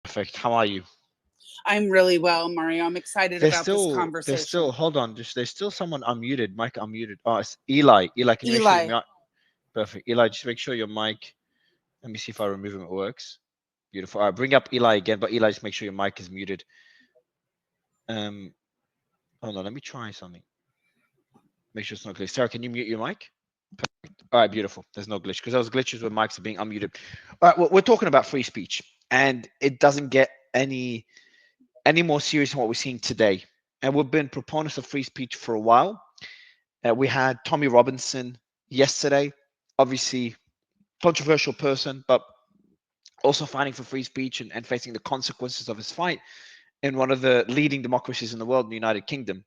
Perfect. How are you? I'm really well, Mario. I'm excited about this There's still, conversation. hold on, there's still someone unmuted, mic unmuted. Oh, it's Eli. Eli, can you make sure your Eli. mic, perfect. Eli, just make sure your mic, let me see if I remove him, it works. Beautiful. All right, bring up Eli again, but Eli, just make sure your mic is muted. Um, Hold on, let me try something. Make sure it's not glitch. Sarah, can you mute your mic? All right, beautiful. There's no glitch because there was glitches with mics being unmuted. All right, well, we're talking about free speech, and it doesn't get any more serious than what we're seeing today. And we've been proponents of free speech for a while. We had Tommy Robinson yesterday, obviously controversial person, but also fighting for free speech and facing the consequences of his fight in one of the leading democracies in the world, the United Kingdom.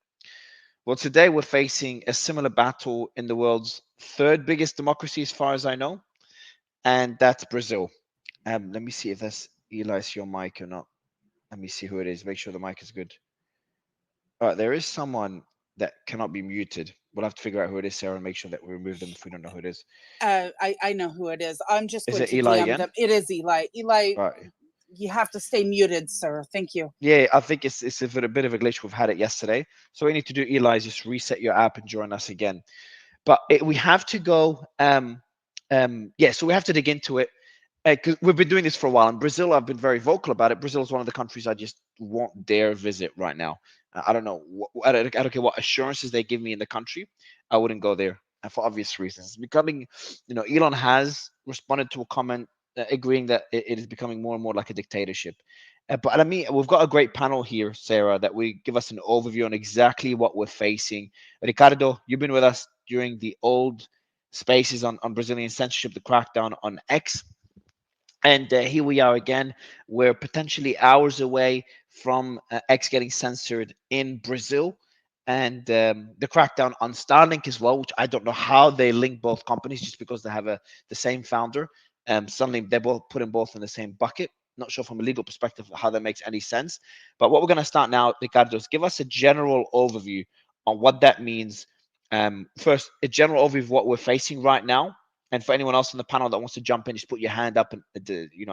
Well, today we're facing a similar battle in the world's third biggest democracy, as far as I know, and that's Brazil. Let me see if that's Eli's your mic or not. Let me see who it is. Make sure the mic is good. All right, there is someone that cannot be muted. We'll have to figure out who it is, Sarah, and make sure that we remove them if we don't know who it is. I know who it is. I'm just Is going it to Eli DM again? them. It is Eli. Eli, All right. you have to stay muted, sir. Thank you. Yeah, I think it's a bit of a glitch. We've had it yesterday. So what we need to do, Eli, is just reset your app and join us again. But we have to go. Yeah, so we have to dig into it because we've been doing this for a while. In Brazil, I've been very vocal about it. Brazil is one of the countries I just won't dare visit right now. I don't know. I don't care what assurances they give me in the country. I wouldn't go there for obvious reasons. It's becoming, Elon has responded to a comment agreeing that it is becoming more and more like a dictatorship. But I mean, we've got a great panel here, Sarah, that we give us an overview on exactly what we're facing. Ricardo, you've been with us during the old spaces on Brazilian censorship, the crackdown on X. And here we are again. We're potentially hours away from X getting censored in Brazil, and the crackdown on Starlink as well, which I don't know how they link both companies just because they have the same founder. Suddenly they're both putting both in the same bucket. Not sure from a legal perspective how that makes any sense. But what we're going to start now, Ricardo, is give us a general overview on what that means. First, a general overview of what we're facing right now, and for anyone else on the panel that wants to jump in, just put your hand up and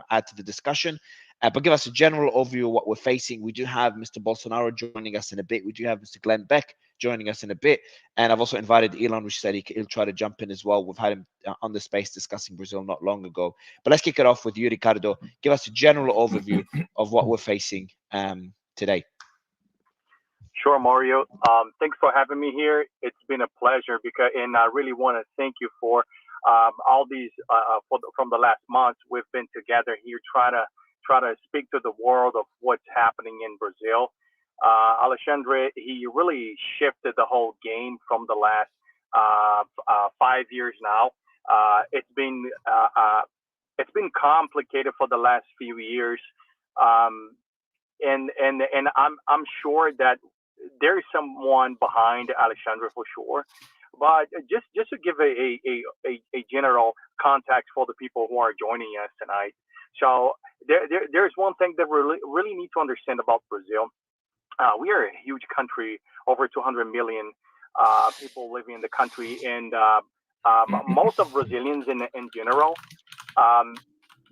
add to the discussion. But give us a general overview of what we're facing. We do have Mr. Bolsonaro joining us in a bit. We do have Mr. Glenn Beck joining us in a bit. And I've also invited Elon, which said he'll try to jump in as well. We've had him on the space discussing Brazil not long ago. But let's kick it off with you, Ricardo. Give us a general overview of what we're facing today. Sure, Mario. Thanks for having me here. It's been a pleasure and I really want to thank you for all these from the last months we've been together here try to speak to the world of what's happening in Brazil. Alexandre, he really shifted the whole game from the last 5 years now. It's been complicated for the last few years. Um, and I'm sure that there is someone behind Alexandre for sure. But just to give a general context for the people who are joining us tonight. So there's one thing that we really need to understand about Brazil. We are a huge country, over 200 million people living in the country, and most of Brazilians in general.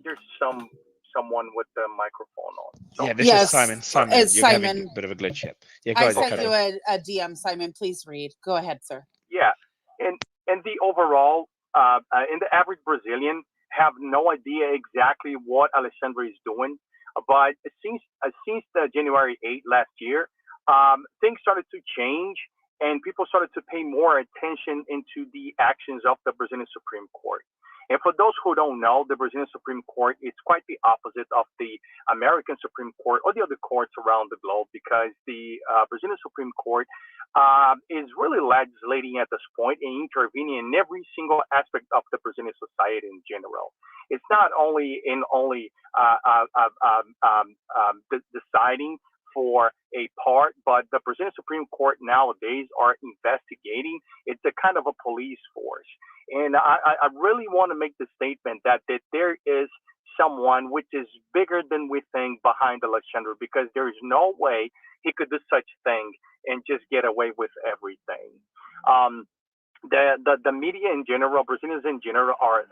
There's someone with the microphone on. Yeah, So this is Yes, Simon. Simon, it's you're having Simon. a bit of a glitch here. Yeah, go I ahead, sent you Ricardo. a DM, Simon. Please read. Go ahead, sir. yeah, and the overall, in the average Brazilian have no idea exactly what Alexandre is doing. But since the January 8th last year, things started to change, and people started to pay more attention into the actions of the Brazilian Supreme Court. And for those who don't know, the Brazilian Supreme Court is quite the opposite of the American Supreme Court or the other courts around the globe, because the Brazilian Supreme Court is really legislating at this point and intervening in every single aspect of the Brazilian society in general. It's not only deciding for a part, but the Brazilian Supreme Court nowadays are investigating. It's a kind of a police force. And I really want to make the statement that there is someone which is bigger than we think behind Alexandre, because there is no way he could do such thing and just get away with everything. Um, the media in general, Brazilians in general, are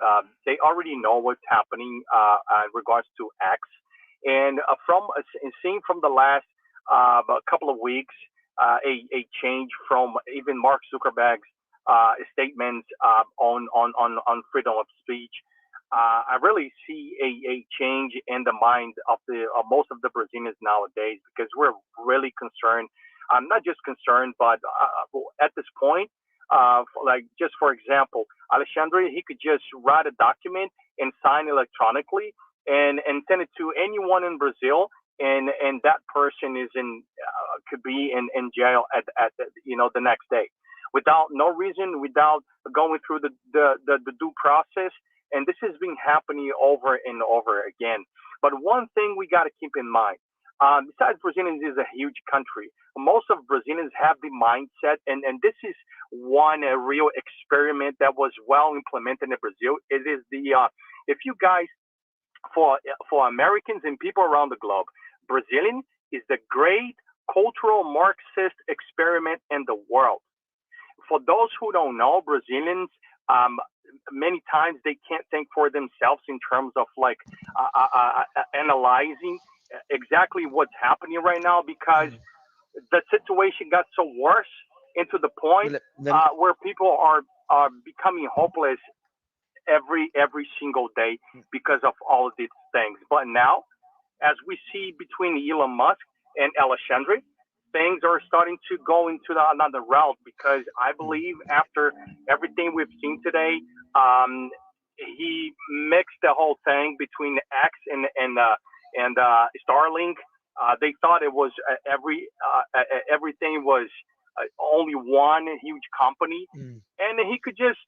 they already know what's happening in regards to X, And seeing from the last a couple of weeks, a change from even Mark Zuckerberg's statements on freedom of speech. I really see a change in the mind of the most of the Brazilians nowadays, because we're really concerned. I'm not just concerned, but at this point, like just for example, Alexandre, he could just write a document and sign electronically and send it to anyone in Brazil, and that person is in could be in jail at the next day, without no reason, without going through the due process. And this has been happening over and over again. But one thing we got to keep in mind, besides Brazilians is a huge country, most of Brazilians have the mindset, and this is one a real experiment that was well implemented in Brazil. It is if you guys, for Americans and people around the globe, Brazilian is the great cultural Marxist experiment in the world. For those who don't know, Brazilians, many times they can't think for themselves in terms of like analyzing exactly what's happening right now, because the situation got so worse into the point where people are becoming hopeless every single day because of all of these things. But now, as we see between Elon Musk and Alexandre, things are starting to go into another route, because I believe after everything we've seen today, he mixed the whole thing between X and Starlink. They thought it was everything was only one huge company, and he could just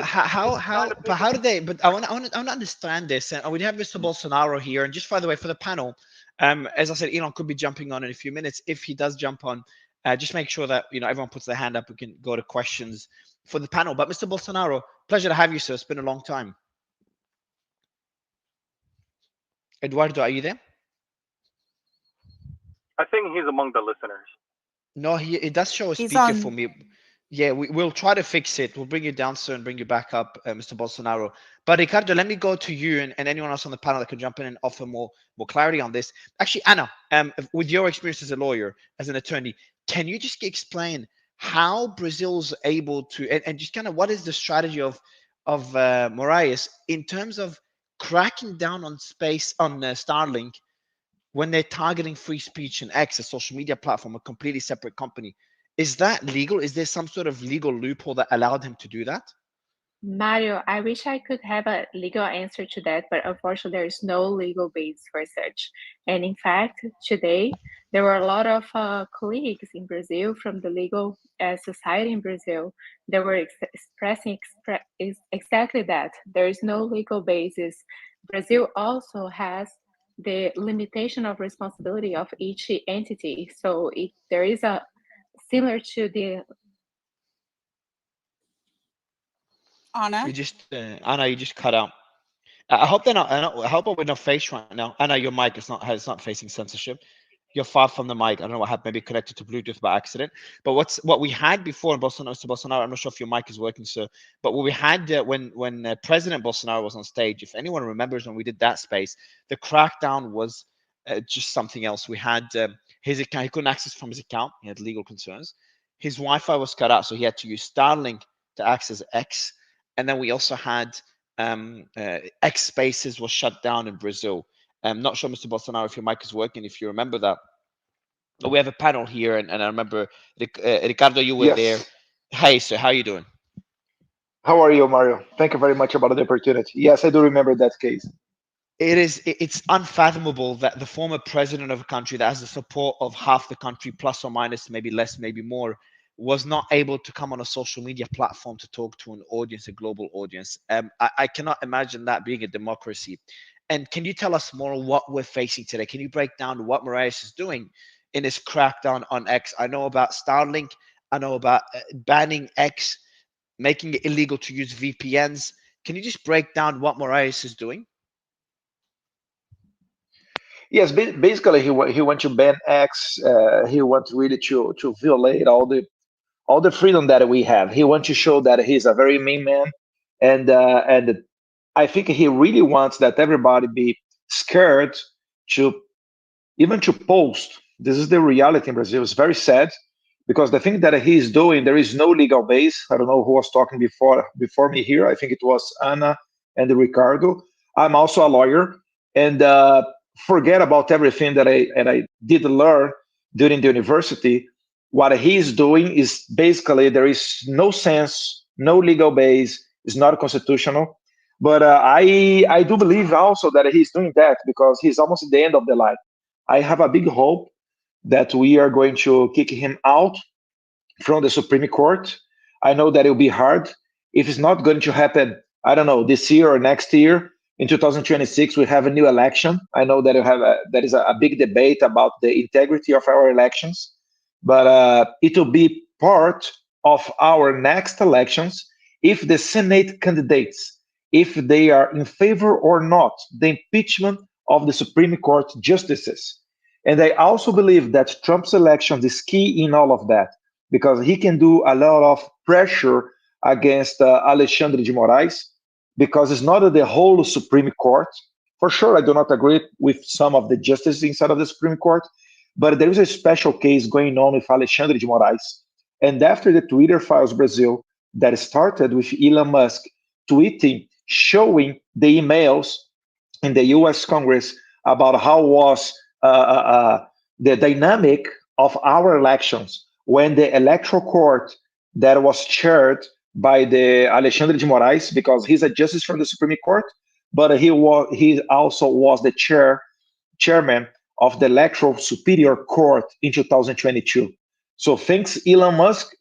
how did they? But I want to understand this, and we have Mr. Bolsonaro here. And just by the way, for the panel, as I said, Elon could be jumping on in a few minutes. If he does jump on, just make sure that everyone puts their hand up. We can go to questions for the panel. But Mr. Bolsonaro, pleasure to have you, sir. It's been a long time. Eduardo, are you there? I think he's among the listeners. No, it does show a He's speaker on. for me. Yeah, we'll try to fix it. We'll bring you down, sir, and bring you back up, Mr. Bolsonaro. But Ricardo, let me go to you and anyone else on the panel that can jump in and offer more clarity on this. Actually, Anna, with your experience as a lawyer, as an attorney, can you just explain how Brazil's able to, and just kind of what is the strategy of Moraes in terms of cracking down on Starlink when they're targeting free speech and X, a social media platform, a completely separate company? Is that legal? Is there some sort of legal loophole that allowed him to do that? Mario, I wish I could have a legal answer to that, but unfortunately, there is no legal base for such. And in fact, today, there were a lot of colleagues in Brazil from the legal society in Brazil that were expressing exactly that. There is no legal basis. Brazil also has the limitation of responsibility of each entity. So there is a similar to the Anna? Anna, you just cut out. I hope they're not. I hope we're not face right now. Anna, your mic is not facing censorship. You're far from the mic. I don't know what happened. Maybe connected to Bluetooth by accident. But what we had before in Bolsonaro, I'm not sure if your mic is working, sir. But what we had when President Bolsonaro was on stage, if anyone remembers when we did that space, the crackdown was just something else. We had his account. He couldn't access from his account. He had legal concerns. His Wi-Fi was cut out, so he had to use Starlink to access X. And then we also had X Spaces was shut down in Brazil. I'm not sure, Mr. Bolsonaro, if your mic is working, if you remember that. But we have a panel here, and I remember, Ricardo, you were there. Hey, sir, how are you doing? How are you, Mario? Thank you very much about the opportunity. Yes, I do remember that case. It's unfathomable that the former president of a country that has the support of half the country, plus or minus, maybe less, maybe more, was not able to come on a social media platform to talk to an audience, a global audience. I cannot imagine that being a democracy. And can you tell us more what we're facing today? Can you break down what Moraes is doing in his crackdown on X? I know about Starlink. I know about banning X, making it illegal to use VPNs. Can you just break down what Moraes is doing? Yes, basically he want to ban X. He wants really to violate all the freedom that we have. He wants to show that he's a very mean man, and I think he really wants that everybody be scared to even to post. This is the reality in Brazil. It's very sad because the thing that he is doing, there is no legal base. I don't know who was talking before me here. I think it was Anna and Ricardo. I'm also a lawyer, and forget about everything that I did learn during the university. What he is doing is basically there is no sense, no legal base. It's not constitutional. But I do believe also that he's doing that because he's almost at the end of the line. I have a big hope that we are going to kick him out from the Supreme Court. I know that it'll be hard. If it's not going to happen, I don't know, this year or next year, in 2026, we have a new election. I know that there is a big debate about the integrity of our elections, but it will be part of our next elections if the Senate candidates, if they are in favor or not, the impeachment of the Supreme Court justices. And I also believe that Trump's election is key in all of that because he can do a lot of pressure against Alexandre de Moraes because it's not the whole Supreme Court. For sure, I do not agree with some of the justices inside of the Supreme Court, but there is a special case going on with Alexandre de Moraes. And after the Twitter Files Brazil that started with Elon Musk tweeting, showing the emails in the US Congress about how was the dynamic of our elections when the electoral court that was chaired by the Alexandre de Moraes, because he's a justice from the Supreme Court, but he also was the chairman of the Electoral Superior Court in 2022. So thanks Elon Musk,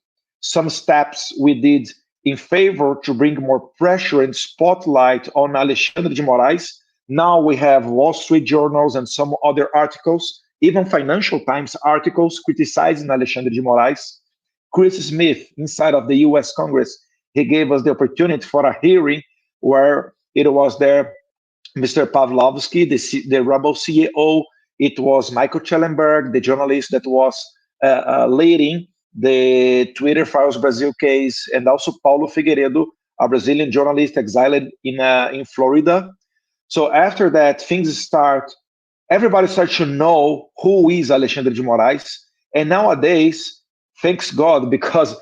some steps we did in favor to bring more pressure and spotlight on Alexandre de Moraes. Now we have Wall Street journals and some other articles, even Financial Times articles criticizing Alexandre de Moraes. Chris Smith, inside of the US Congress, he gave us the opportunity for a hearing where it was there Mr. Pavlovsky, the Rebel CEO. It was Michael Schellenberg, the journalist that was leading the Twitter Files Brazil case, and also Paulo Figueiredo, a Brazilian journalist exiled in Florida. So after that, things start. Everybody starts to know who is Alexandre de Moraes, and nowadays, thanks God, because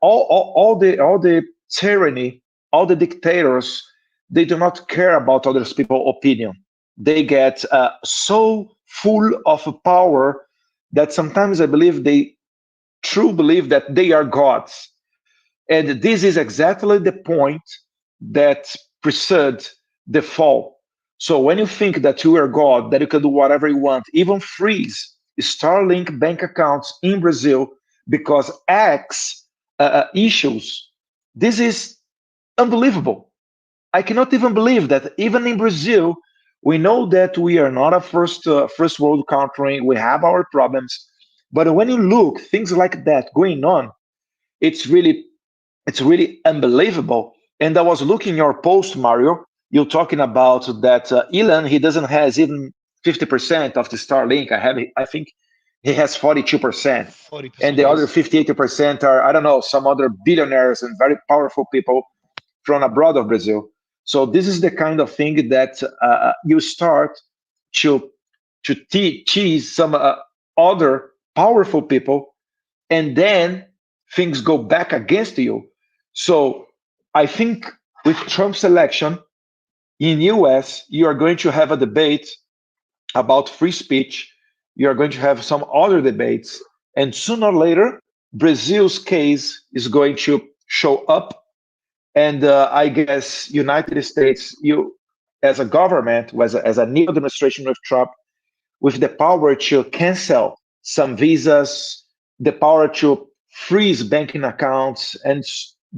all the tyranny, all the dictators, they do not care about other people's opinion. They get so full of power that sometimes I believe they truly believe that they are gods. And this is exactly the point that precedes the fall. So when you think that you are God, that you can do whatever you want, even freeze Starlink bank accounts in Brazil because X issues, this is unbelievable. I cannot even believe that even in Brazil, we know that we are not a first world country. We have our problems, but when you look things like that going on, it's really unbelievable. And I was looking your post, Mario. You're talking about that Elon. He doesn't has even 50% of the Starlink. I think he has 42%, 40%, and the other yes. 58% are I don't know some other billionaires and very powerful people from abroad of Brazil. So this is the kind of thing that you start to tease some other powerful people, and then things go back against you. So I think with Trump's election in US, you are going to have a debate about free speech. You are going to have some other debates, and sooner or later, Brazil's case is going to show up. And I guess United States, you as a government, as a new administration with Trump, with the power to cancel some visas, the power to freeze banking accounts, and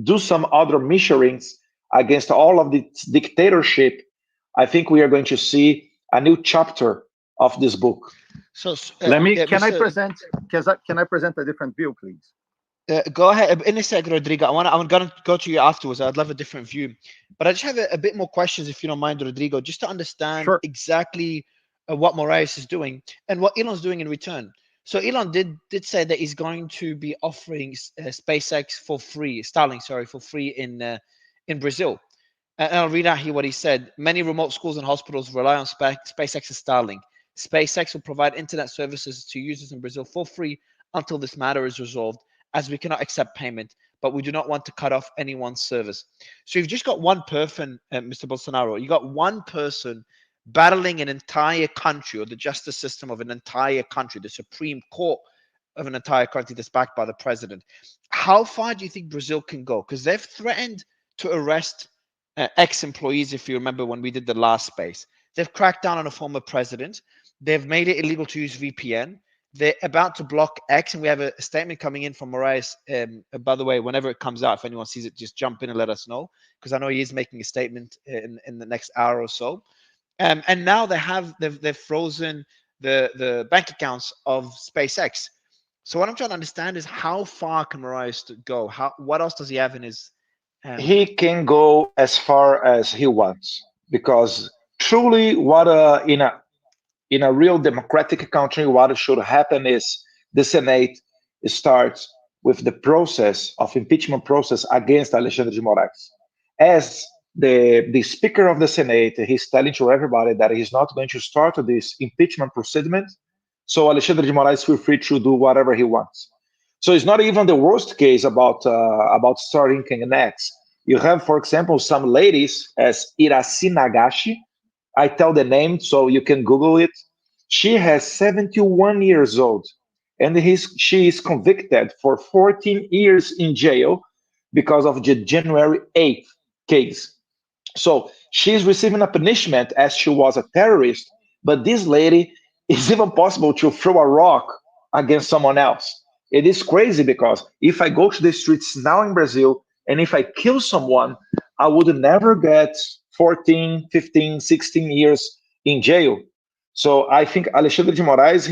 do some other measurings against all of the dictatorship, I think we are going to see a new chapter of this book. So Can I present a different view, please? Go ahead in a sec, Rodrigo. I'm gonna go to you afterwards. I'd love a different view, but I just have a bit more questions, if you don't mind, Rodrigo, just to understand exactly what Moraes is doing and what Elon's doing in return. So Elon did say that he's going to be offering SpaceX for free, Starlink, sorry, for free in Brazil. And I'll read out here what he said. Many remote schools and hospitals rely on SpaceX's Starlink. SpaceX will provide internet services to users in Brazil for free until this matter is resolved, as we cannot accept payment, but we do not want to cut off anyone's service. So you've just got one person, Mr. Bolsonaro, you got one person battling an entire country, or the justice system of an entire country, the Supreme Court of an entire country that's backed by the president. How far do you think Brazil can go? Because they've threatened to arrest ex-employees, if you remember when we did the last space. They've cracked down on a former president. They've made it illegal to use VPN. They're about to block X, and we have a statement coming in from Moraes. By the way, whenever it comes out, if anyone sees it, just jump in and let us know, because I know he is making a statement in the next hour or so. And now they've frozen the bank accounts of SpaceX. So what I'm trying to understand is how far can Moraes go? What else does he have in his? He can go as far as he wants, because truly, what in a real democratic country, what should happen is the Senate starts with the process of impeachment process against Alexandre de Moraes. As the Speaker of the Senate, he's telling to everybody that he's not going to start this impeachment procedure. So Alexandre de Moraes feel free to do whatever he wants. So it's not even the worst case about starting next. You have, for example, some ladies as Iraci Nagashi. I tell the name so you can Google it. She has 71 years old, and she is convicted for 14 years in jail because of the January 8th case. So she's receiving a punishment as she was a terrorist, but this lady is even possible to throw a rock against someone else. It is crazy, because if I go to the streets now in Brazil and if I kill someone, I would never get 14, 15, 16 years in jail. So I think Alexandre de Moraes,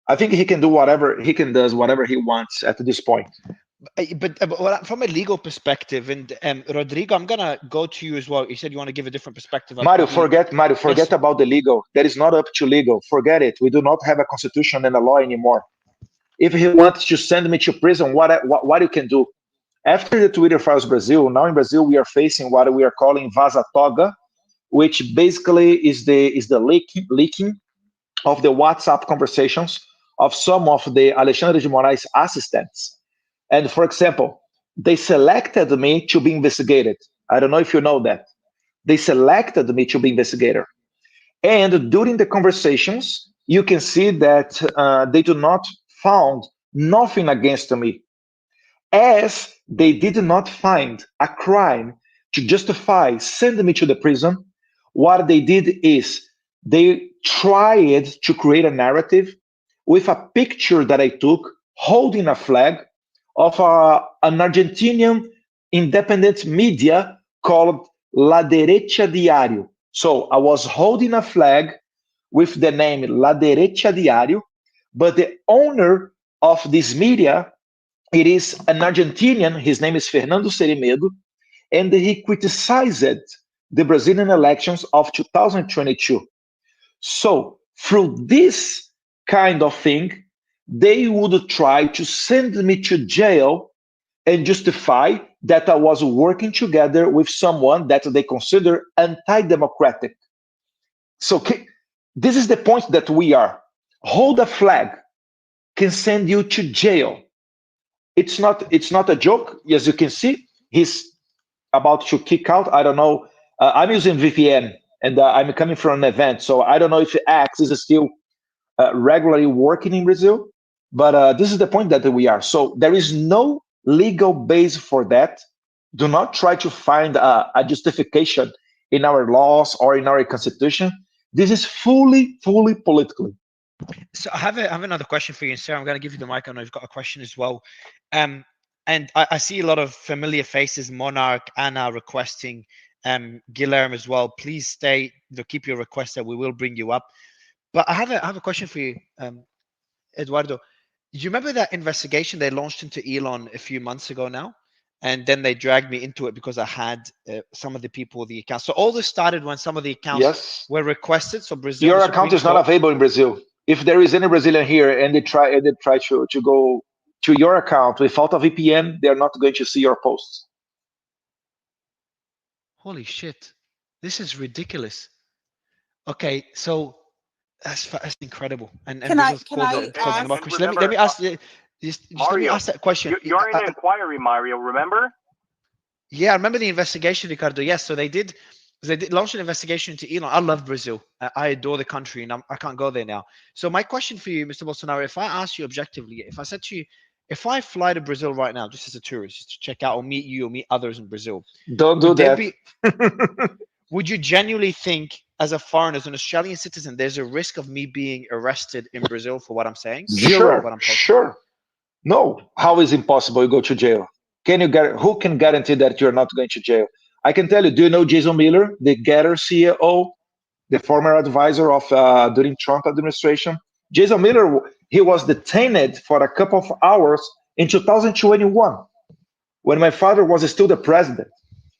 I think he can do whatever he wants at this point. But from a legal perspective, and Rodrigo, I'm gonna go to you as well. You said you want to give a different perspective. Mario, forget about the legal. That is not up to legal. Forget it. We do not have a constitution and a law anymore. If he wants to send me to prison, what you can do? After the Twitter files Brazil, now in Brazil we are facing what we are calling vaza toga, which basically is the leaking of the WhatsApp conversations of some of the Alexandre de Moraes assistants. And for example, they selected me to be investigated. I don't know if you know that. They selected me to be investigator. And during the conversations, you can see that they do not found nothing against me, as they did not find a crime to justify sending me to the prison. What they did is they tried to create a narrative with a picture that I took holding a flag of an Argentinian independent media called La Derecha Diario. So I was holding a flag with the name La Derecha Diario, but the owner of this media, it is an Argentinian, his name is Fernando Serimedo, and he criticized the Brazilian elections of 2022. So through this kind of thing, they would try to send me to jail and justify that I was working together with someone that they consider anti-democratic. So this is the point that we are. Hold a flag can send you to jail. It's not a joke. As you can see, he's about to kick out. I don't know. I'm using VPN, and I'm coming from an event, so I don't know if X is still regularly working in Brazil. But this is the point that we are. So there is no legal base for that. Do not try to find a justification in our laws or in our constitution. This is fully political. So I have another question for you, Sarah. I'm going to give you the mic. I know you've got a question as well. And I see a lot of familiar faces, Monarch, Anna requesting, Guilherme as well. Please stay, keep your request there. We will bring you up. But I have a question for you, Eduardo. Do you remember that investigation they launched into Elon a few months ago now? And then they dragged me into it because I had some of the people, the accounts. So all this started when some of the accounts were requested. So Brazil, your account is not available in Brazil. If there is any Brazilian here and they try to go to your account without a VPN, they're not going to see your posts. Holy shit. This is ridiculous. Okay, so that's incredible. And Can I Brazil's can called I the closing ask? about And question. Let me remember, ask just let me Mario, ask that question. you're in an inquiry, Mario. Remember? Yeah, I remember the investigation, Ricardo. Yes, so they did launch an investigation into Elon. I love Brazil. I adore the country, and I can't go there now. So my question for you, Mr. Bolsonaro, if I asked you objectively, if I said to you, if I fly to Brazil right now, just as a tourist, just to check out or meet you or meet others in Brazil, Don't do would there that. be? Would you genuinely think, as a foreigner, as an Australian citizen, there's a risk of me being arrested in Brazil for what I'm saying? Sure, What I'm sure. No, how is impossible you go to jail? Can you who can guarantee that you're not going to jail? I can tell you, do you know Jason Miller, the Getter CEO, the former advisor of during Trump administration? Jason Miller, he was detained for a couple of hours in 2021 when my father was still the president.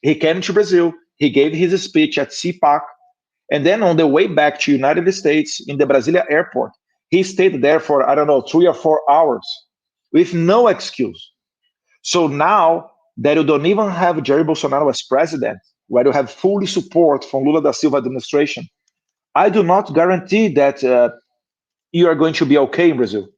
He came to Brazil, he gave his speech at CPAC, and then on the way back to United States in the Brasilia airport, he stayed there for, I don't know, 3 or 4 hours with no excuse. So now that you don't even have Jair Bolsonaro as president, where you have full support from Lula da Silva administration, I do not guarantee that you are going to be okay in Brazil.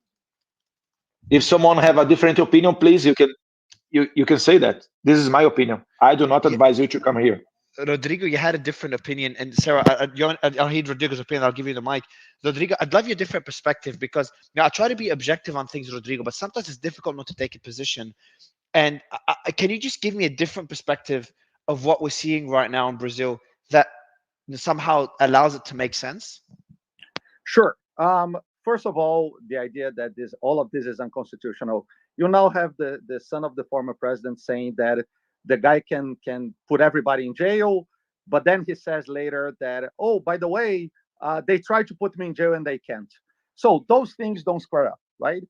If someone have a different opinion, please, you can say that. This is my opinion. I do not Yeah, advise you to come here. Rodrigo, you had a different opinion, and Sarah, I'll heed Rodrigo's opinion. I'll give you the mic. Rodrigo, I'd love your different perspective because I try to be objective on things, Rodrigo, but sometimes it's difficult not to take a position. And can you just give me a different perspective of what we're seeing right now in Brazil that somehow allows it to make sense? Sure. First of all, the idea that all of this is unconstitutional. You now have the son of the former president saying that the guy can put everybody in jail, but then he says later that, oh, by the way, they tried to put me in jail and they can't. So those things don't square up, right?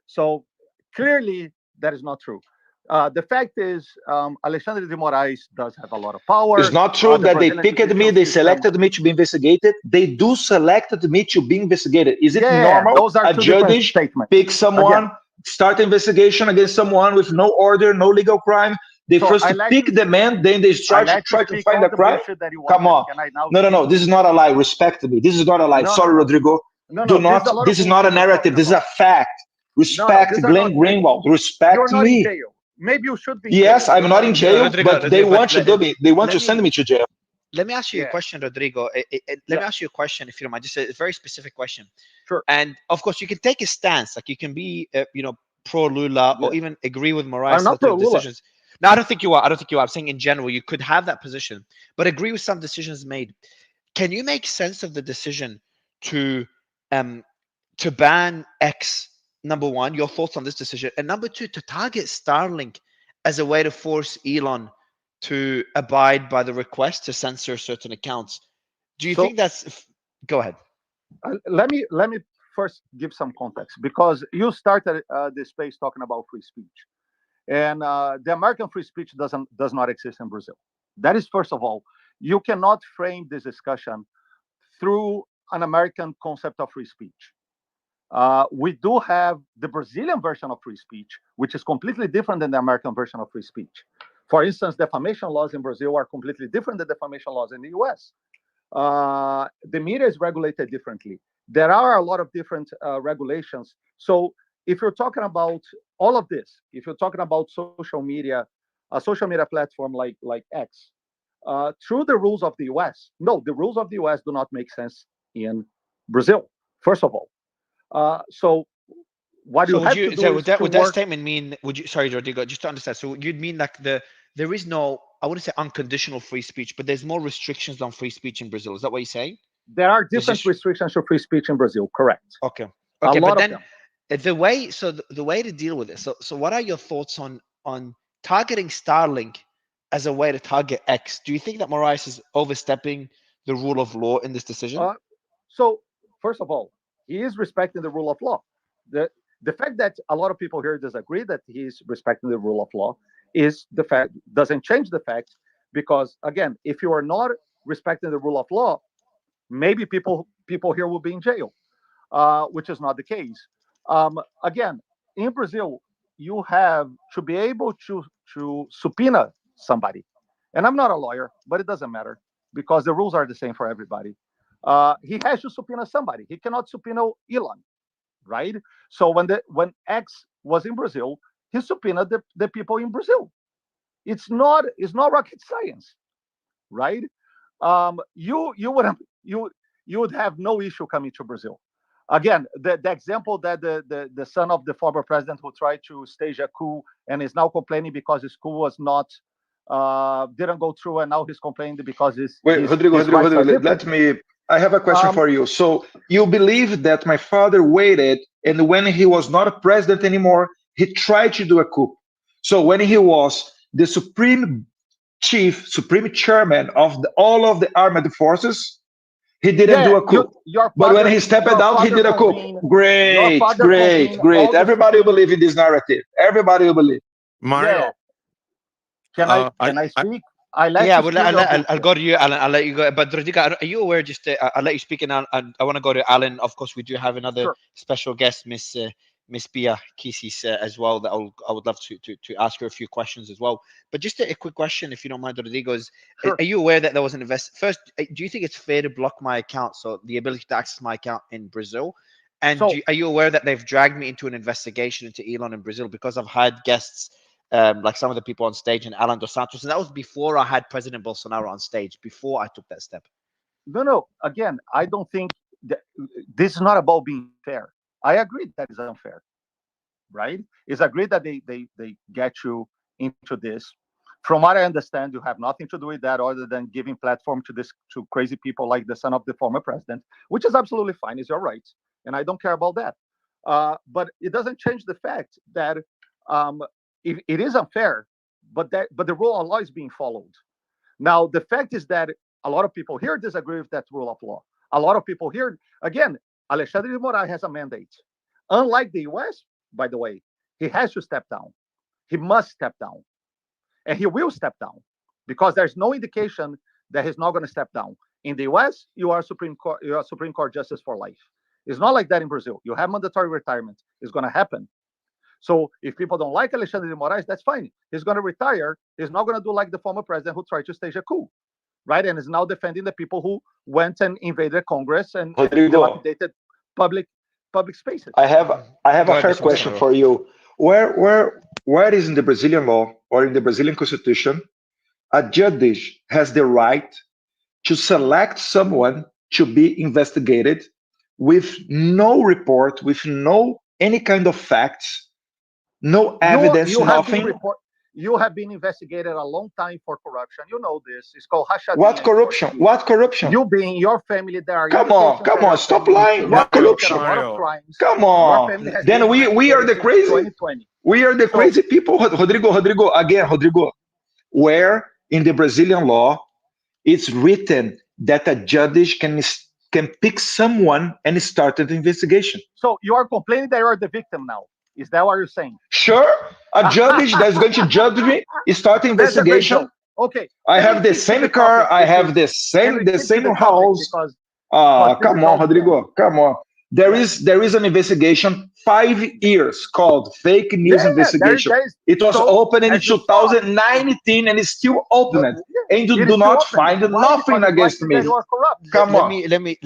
So clearly that is not true. The fact is, Alexandre de Moraes does have a lot of power. It's not true The that they Brazilian picked me, judicial they system- selected me to be investigated. They do selected me to be investigated. Is it Yeah, normal those are a two different judge statements. pick someone, Again. start investigation against someone with no order, no legal crime? They So first I let pick you the man, speak. then they I try let you to speak find all a the crime? bullshit that you Come wanted. on. Can I now No, speak? this is not a lie. Respect me. This is not a lie. No, Sorry, no, no. Rodrigo. No, Do no. This is a not, lot this of is not a bullshit you're narrative. talking This is a about. fact. No, Respect these are Glenn not. Greenwald. You're Respect not in me. jail. Maybe you should be in Yes, jail. I'm You're not in in jail. jail, Rodrigo, but they Rodrigo, want to do me. They want to let send me me to jail. let me ask you a Yeah. question, Rodrigo. Let Yeah. me ask you a question, if you don't mind. Just a very specific question. Sure. And of course, you can take a stance. Like you can be, pro Lula or Yeah. even agree with I'm Moraes' not pro certain Lula. decisions. No, I don't think you are. I don't think you are. I'm saying in general, you could have that position, but agree with some decisions made. Can you make sense of the decision to um to ban X? Number one, your thoughts on this decision, and number two, to target Starlink as a way to force Elon to abide by the request to censor certain accounts. Do you So think that's? Go ahead. let me first give some context, because you started this space talking about free speech, and the American free speech does not exist in Brazil. That is first of all. You cannot frame this discussion through an American concept of free speech. We do have the Brazilian version of free speech, which is completely different than the American version of free speech. For instance, defamation laws in Brazil are completely different than defamation laws in the US. The media is regulated differently. There are a lot of different regulations. So if you're talking about all of this, if you're talking about social media, a social media platform like X, through the rules of the US, no, the rules of the US do not make sense in Brazil, first of all. So what you So would have to you? do So is would to that work. statement mean? Would you? Sorry, Rodrigo. Just to understand. So you'd mean like there is no. I wouldn't say unconditional free speech, but there's more restrictions on free speech in Brazil. Is that what you're saying? There are There's different just restrictions to free speech in Brazil, correct? okay. A Okay, but lot of then them. the way. So the way to deal with it. So what are your thoughts on targeting Starlink as a way to target X? Do you think that Moraes is overstepping the rule of law in this decision? So, first of all, he is respecting the rule of law. The the fact that a lot of people here disagree that he's respecting the rule of law is the fact doesn't change the fact, because again, if you are not respecting the rule of law, maybe people here will be in jail, which is not the case. Again, in Brazil, you have to be able to subpoena somebody, and I'm not a lawyer, but it doesn't matter because the rules are the same for everybody. He has to subpoena somebody. He cannot subpoena Elon, right? So when X was in Brazil, he subpoenaed the people in Brazil. It's not rocket science, right? You would have no issue coming to Brazil. Again, the example that the son of the former president who tried to stage a coup and is now complaining because his coup was not didn't go through, and now he's complaining because Rodrigo, I have a question for you. So you believe that my father waited, and when he was not a president anymore, he tried to do a coup. So when he was the supreme chairman of all of the armed forces, he didn't do a coup. But when he stepped out, he did a coup. Great. Everybody will believe in this narrative. Everybody will believe. Mario, can I speak? I'll go to you, Alan. I'll let you go. But Rodrigo, are you aware? Just I'll let you speak, and I want to go to Alan. Of course, we do have another special guest, Miss Bia Kisis, as well. That I would love to ask her a few questions as well. But just a quick question, if you don't mind, Rodrigo, is are you aware that there was an First, do you think it's fair to block my account, so the ability to access my account in Brazil? And are you aware that they've dragged me into an investigation into Elon in Brazil because I've had guests like some of the people on stage and Alan dos Santos, and that was before I had President Bolsonaro on stage, before I took that step? No. Again, I don't think that this is not about being fair. I agree that is unfair, right? It's agreed that they get you into this. From what I understand, you have nothing to do with that other than giving platform to crazy people like the son of the former president, which is absolutely fine. It's your right, and I don't care about that. But it doesn't change the fact that it is unfair, but the rule of law is being followed. Now, the fact is that a lot of people here disagree with that rule of law. A lot of people here, again, Alexandre de Moraes has a mandate. Unlike the US, by the way, he has to step down. He must step down. And he will step down because there's no indication that he's not going to step down. In the US, you are Supreme Court justice for life. It's not like that in Brazil. You have mandatory retirement. It's going to happen. So if people don't like Alexandre de Moraes, that's fine. He's going to retire. He's not going to do like the former president who tried to stage a coup, right? And is now defending the people who went and invaded Congress and dilapidated public spaces. I have a fair question for you. Where is in the Brazilian law or in the Brazilian constitution a judge has the right to select someone to be investigated with no report, with no any kind of facts, no evidence, nothing? You have been investigated a long time for corruption. You know this. It's called rachadinha. What corruption? What corruption? You being your family there. Come on. Stop lying. What corruption? Come on. Then we are the crazy. We are the crazy people. Rodrigo. Where in the Brazilian law it's written that a judge can pick someone and start an investigation? So you are complaining that you are the victim now. Is that what you're saying? Sure. A judge that's going to judge me, start an investigation. Okay. I have the same car. I have the same house. Come on, Rodrigo. Come on. There is an investigation, 5 years, called fake news investigation. It was opened in 2019 and it's still open. And you do not find nothing against me. Come on. Let me.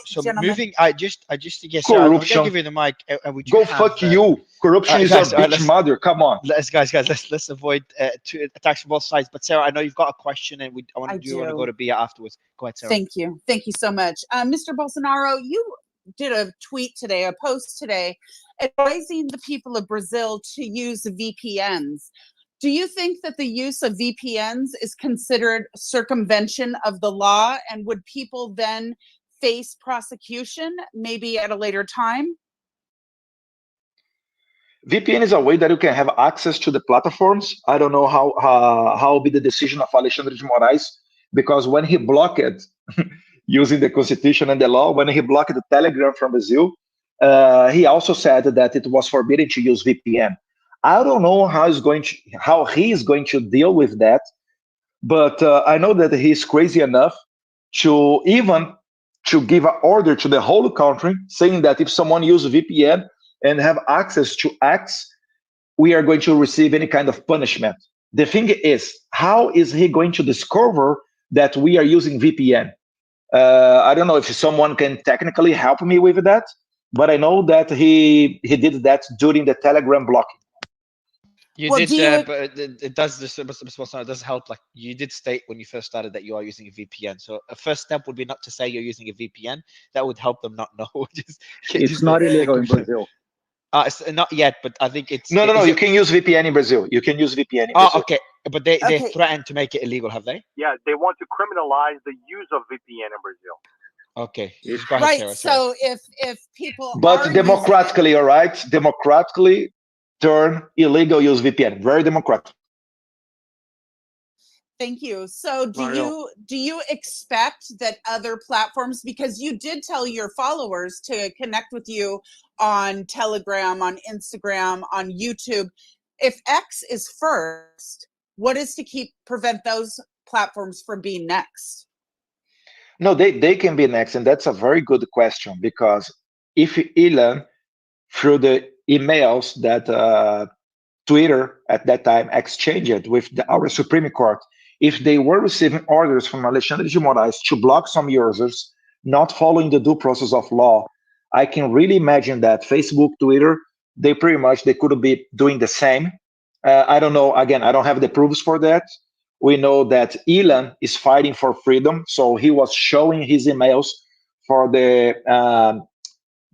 So moving. I just guess. Corruption. I'll give you the mic. Go fuck you. Corruption is your bitch mother. Come on. Guys. Let's avoid attacks from both sides. But Sarah, I know you've got a question, and I want to go to Bia afterwards. Go ahead, Sarah. Thank you so much, Mr. Bolsonaro. You did a post today, advising the people of Brazil to use VPNs. Do you think that the use of VPNs is considered circumvention of the law, and would people then face prosecution maybe at a later time? VPN is a way that you can have access to the platforms. I don't know how will be the decision of Alexandre de Moraes, because when he blocked using the constitution and the law, when he blocked the Telegram from Brazil, he also said that it was forbidden to use VPN. I don't know how he is going to deal with that, but I know that he's crazy enough to give an order to the whole country saying that if someone uses VPN and have access to X, we are going to receive any kind of punishment. The thing is, how is he going to discover that we are using VPN? I don't know if someone can technically help me with that, but I know that he did that during the Telegram blocking. You Well, did, do you but it does this. It does help. Like you did state when you first started that you are using a VPN. So a first step would be not to say you're using a VPN. That would help them not know. It's not illegal in Brazil. It's not yet, but I think it's. No, no, no. Is You it? can use VPN in Brazil. You can use VPN in Oh, Brazil. okay. But they Okay. threatened to make it illegal, have they? Yeah, they want to criminalize the use of VPN in Brazil. Okay. If- Just go ahead, right? Sarah. Sorry. So if people But are using it, democratically, all right? Democratically turn illegal use VPN. Very democratic. thank you. So Mario. do you expect that other platforms, because you did tell your followers to connect with you on Telegram, on Instagram, on YouTube, if X is first, what is to prevent those platforms from being next? No, they can be next. And that's a very good question because if Elon, through the emails that Twitter at that time exchanged with our Supreme Court, if they were receiving orders from Alexandre de Moraes to block some users not following the due process of law, I can really imagine that Facebook, Twitter, they pretty much they could be doing the same. I don't know. Again, I don't have the proofs for that. We know that Elon is fighting for freedom, so he was showing his emails for the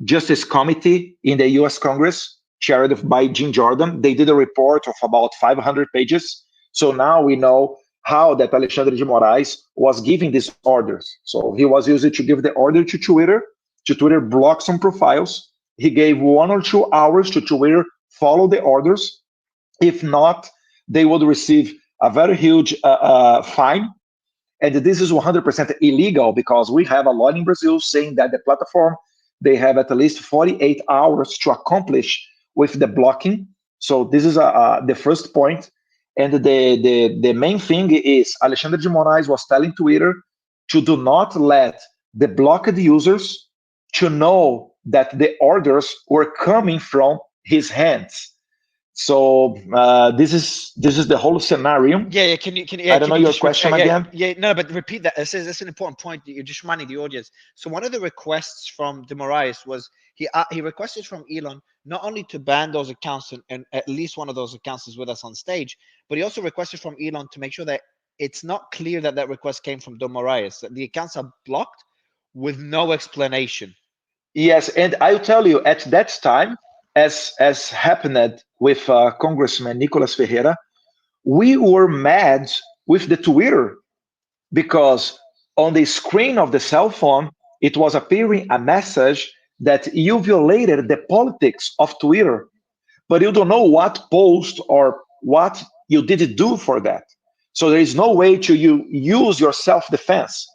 Justice Committee in the US Congress, chaired by Jim Jordan. They did a report of about 500 pages. So now we know how that Alexandre de Moraes was giving these orders. So he was using to give the order to Twitter block some profiles. He gave 1 or 2 hours to Twitter follow the orders. If not, they would receive a very huge fine. And this is 100% illegal because we have a law in Brazil saying that the platform they have at least 48 hours to accomplish with the blocking. So this is the first point. And the main thing is Alexandre de Moraes was telling Twitter to do not let the blocked users to know that the orders were coming from his hands. So this is the whole scenario. Yeah. Can you? Yeah, I don't know your question again. Yeah. No, but repeat that. That's an important point that you're just reminding the audience. So one of the requests from de Moraes was he requested from Elon not only to ban those accounts and at least one of those accounts is with us on stage, but he also requested from Elon to make sure that it's not clear that that request came from de Moraes, that the accounts are blocked with no explanation. Yes, and I'll tell you, at that time, as happened with Congressman Nicolas Ferreira, we were mad with the Twitter because on the screen of the cell phone, it was appearing a message that you violated the politics of Twitter, but you don't know what post or what you did do for that. So there is no way to you use your self-defense.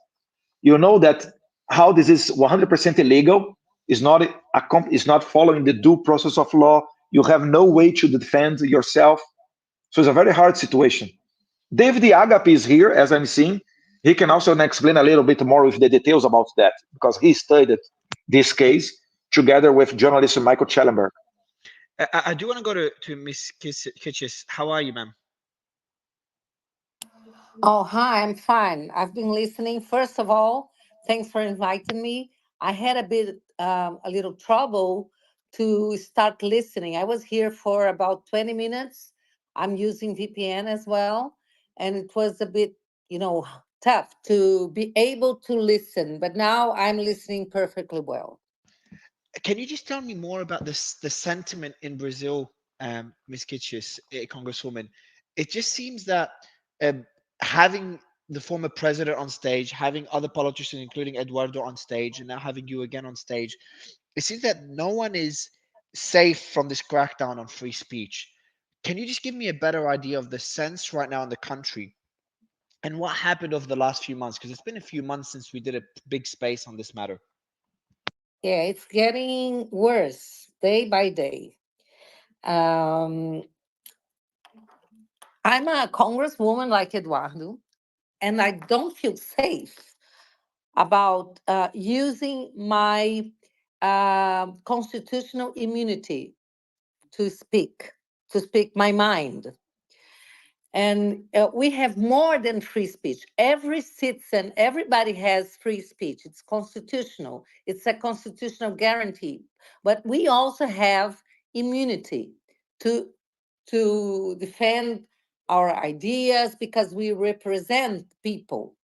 You know that how this is 100% illegal is not following the due process of law. You have no way to defend yourself. So it's a very hard situation. David Agape is here, as I'm seeing. He can also explain a little bit more with the details about that because he studied this case together with journalist Michael Schellenberg. I do want to go to Miss Kitchis. How are you, ma'am? Oh, hi, I'm fine. I've been listening. First of all, thanks for inviting me. I had a little trouble to start listening. I was here for about 20 minutes. I'm using VPN as well, and it was a bit, tough to be able to listen, but now I'm listening perfectly well. Can you just tell me more about the sentiment in Brazil, Ms. Kitchis, Congresswoman? It just seems that having the former president on stage, having other politicians, including Eduardo on stage, and now having you again on stage, it seems that no one is safe from this crackdown on free speech. Can you just give me a better idea of the sense right now in the country and what happened over the last few months? Because it's been a few months since we did a big space on this matter. Yeah, it's getting worse day by day. Um, I'm a congresswoman like Eduardo, and I don't feel safe about using my constitutional immunity to speak my mind. And we have more than free speech. Every citizen, everybody has free speech. It's constitutional. It's a constitutional guarantee. But we also have immunity to defend our ideas because we represent people.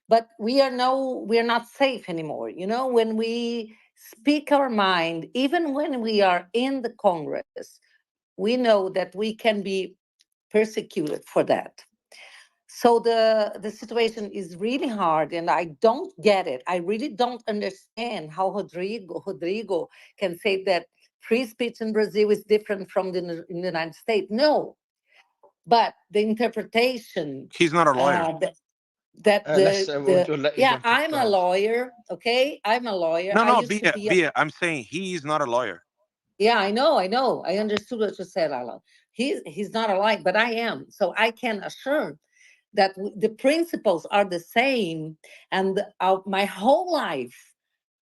But we're not safe anymore. You know, when we speak our mind, even when we are in the Congress, we know that we can be persecuted for that. So the situation is really hard, and I don't get it. I really don't understand how Rodrigo can say that free speech in Brazil is different from in the United States. No, but the interpretation He's not a lawyer. that we'll let you yeah, jump in. I'm Go a ahead. lawyer. Okay, I'm a lawyer. No, I no, used to be. I'm saying he's not a lawyer. Yeah, I know, I know. I understood what you said, Alan. He's not alike, but I am. So I can assure that the principles are the same. And my whole life,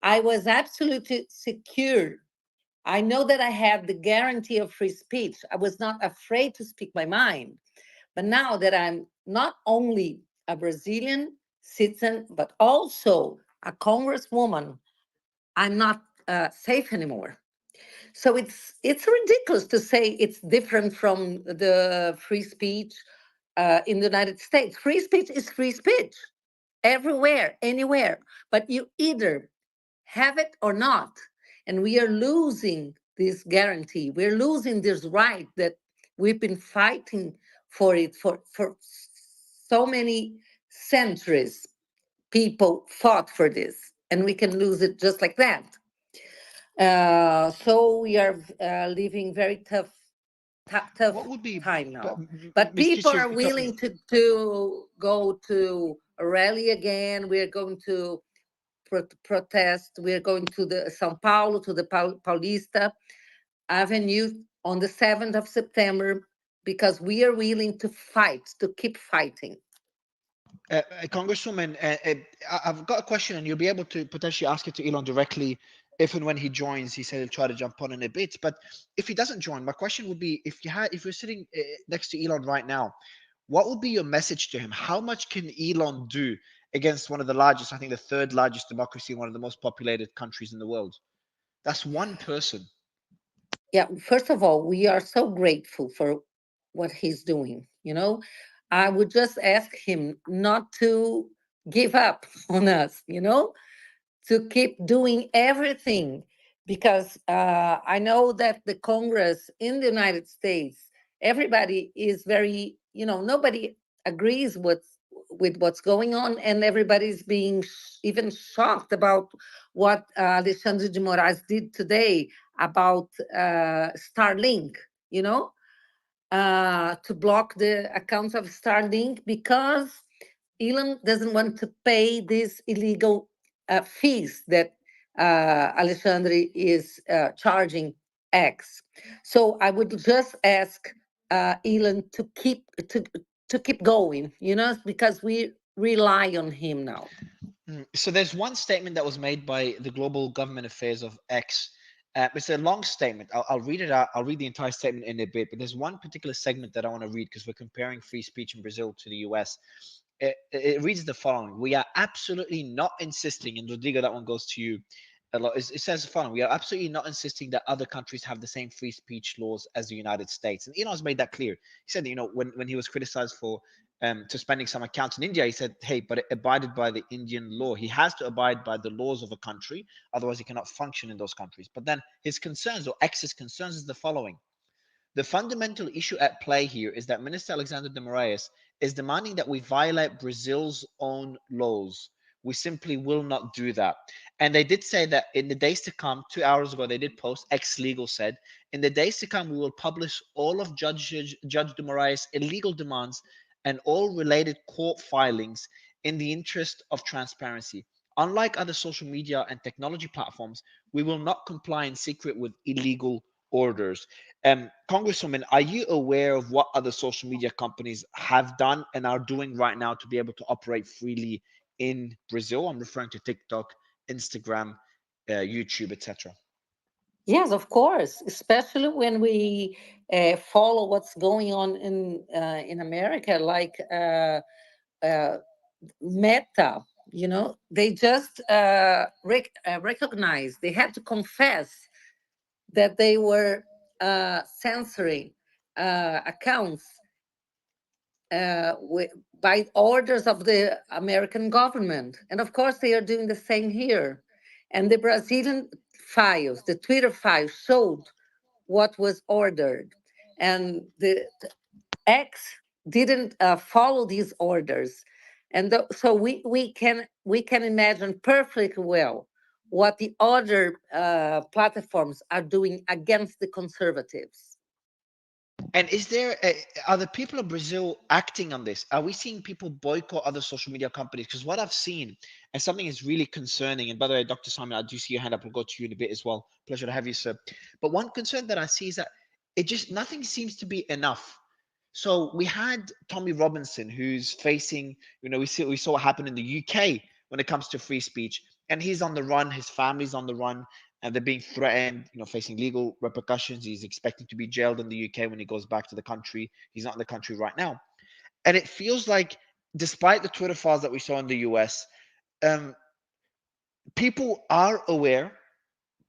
I was absolutely secure. I know that I had the guarantee of free speech. I was not afraid to speak my mind. But now that I'm not only a Brazilian citizen, but also a congresswoman, I'm not safe anymore. So it's ridiculous to say it's different from the free speech in the United States. Free speech is free speech everywhere, anywhere. But you either have it or not. And we are losing this guarantee. We're losing this right that we've been fighting for it for so many centuries. People fought for this, and we can lose it just like that. So we are living very tough What would be, time but now. But Ms. people Chichi, are willing to go to a rally again. We're going to protest. We're going to the São Paulo, to the Paulista Avenue on the 7th of September, because we are willing to fight, to keep fighting. Congresswoman, I've got a question, and you'll be able to potentially ask it to Elon directly if and when he joins. He said he'll try to jump on in a bit. But if he doesn't join, my question would be: if you're sitting next to Elon right now, what would be your message to him? How much can Elon do against one of the largest, I think the third largest democracy, one of the most populated countries in the world? That's one person. Yeah, first of all, we are so grateful for what he's doing. You know, I would just ask him not to give up on us, you know, to keep doing everything, because I know that the Congress in the United States, everybody is very, you know, nobody agrees with what's going on, and everybody's being even shocked about what Alexandre de Moraes did today about Starlink, you know, to block the accounts of Starlink because Elon doesn't want to pay these illegal fees that Alexandre is charging X. So I would just ask Elon to keep going, you know, because we rely on him now. So there's one statement that was made by the Global Government Affairs of X. It's a long statement. I'll read it out. I'll read the entire statement in a bit, but there's one particular segment that I want to read because we're comparing free speech in Brazil to the US. It reads the following: We are absolutely not insisting, and Rodrigo, that one goes to you a lot. It says the following: We are absolutely not insisting that other countries have the same free speech laws as the United States. And Elon's made that clear. He said, you know, when he was criticized for suspending some accounts in India, he said, hey, but it abided by the Indian law. He has to abide by the laws of a country, otherwise he cannot function in those countries. But then his concerns, or X's concerns, is the following: the fundamental issue at play here is that Minister Alexandre de Moraes is demanding that we violate Brazil's own laws. We simply will not do that. And they did say that in the days to come, 2 hours ago, they did post, ex-legal said, in the days to come, we will publish all of Judge de Moraes' illegal demands and all related court filings in the interest of transparency. Unlike other social media and technology platforms, we will not comply in secret with illegal orders. Congresswoman, are you aware of what other social media companies have done and are doing right now to be able to operate freely in Brazil? I'm referring to TikTok, Instagram, YouTube, etc. Yes, of course, especially when we follow what's going on in America, like uh, Meta. They just recognized, they had to confess that they were censoring accounts by orders of the American government. And of course, they are doing the same here. And the Brazilian files, the Twitter files, showed what was ordered. And the X didn't follow these orders. And so we can imagine perfectly well what the other platforms are doing against the conservatives. And are the people of Brazil acting on this? Are we seeing people boycott other social media companies? Because what I've seen, and something is really concerning, and by the way, Dr. Simon, I do see your hand up. We'll go to you in a bit as well. Pleasure to have you, sir. But one concern that I see is that nothing seems to be enough. So we had Tommy Robinson, who's facing, we saw what happened in the UK when it comes to free speech, and he's on the run. His family's on the run, and they're being threatened, facing legal repercussions. He's expecting to be jailed in the UK when he goes back to the country. He's not in the country right now, and it feels like, despite the Twitter files that we saw in the US, um, people are aware,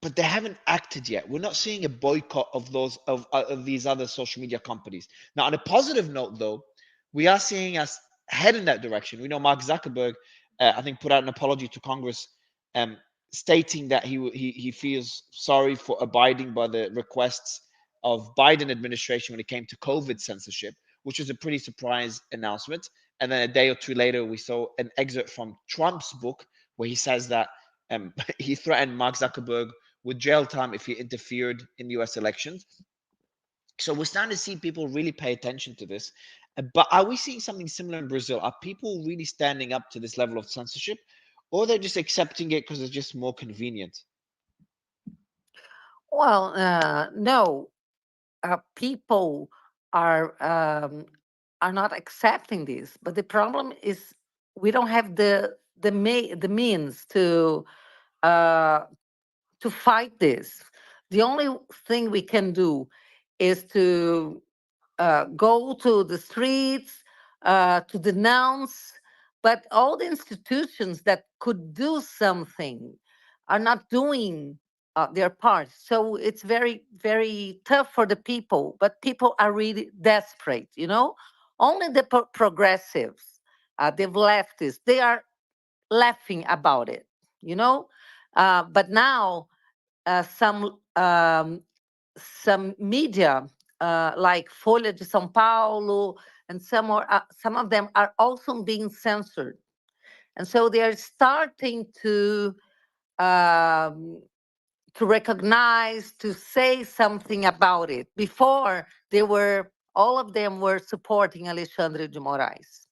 but they haven't acted yet. We're not seeing a boycott of these other social media companies. Now, on a positive note, though, we are seeing us head in that direction. We know Mark Zuckerberg, I think, put out an apology to Congress, um, stating that he feels sorry for abiding by the requests of Biden administration when it came to COVID censorship, which was a pretty surprise announcement. And then a day or two later, we saw an excerpt from Trump's book where he says that he threatened Mark Zuckerberg with jail time if he interfered in the US elections. So we're starting to see people really pay attention to this. But are we seeing something similar in Brazil? Are people really standing up to this level of censorship, or they're just accepting it because it's just more convenient? Well, no, people are are not accepting this, but the problem is we don't have the means uh, to fight this. The only thing we can do is to go to the streets to denounce, but all the institutions that could do something are not doing their part. So it's very, very tough for the people, but people are really desperate, Only the progressives, the leftists, they are laughing about it, you know? But now uh, some um, some media like Folha de São Paulo and some of them are also being censored, and so they are starting um, to recognize, to say something about it. Before all of them were supporting Alexandre de Moraes.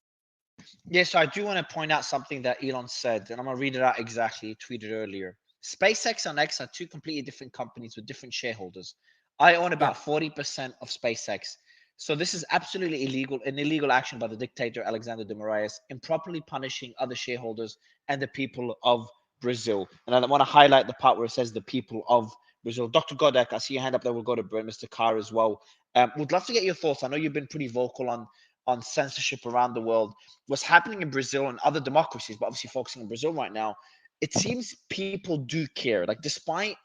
Yes, I do want to point out something that Elon said, and I'm going to read it out exactly. He tweeted earlier. SpaceX and X are two completely different companies with different shareholders. I own Yeah. about 40% of SpaceX. So this is absolutely illegal, an illegal action by the dictator Alexandre de Moraes, improperly punishing other shareholders and the people of Brazil. And I want to highlight the part where it says the people of Brazil. Dr. Godek, I see your hand up there. We'll go to Mr. Carr as well. Would love to get your thoughts. I know you've been pretty vocal on censorship around the world. What's happening in Brazil and other democracies, but obviously focusing on Brazil right now, it seems people do care. Like, despite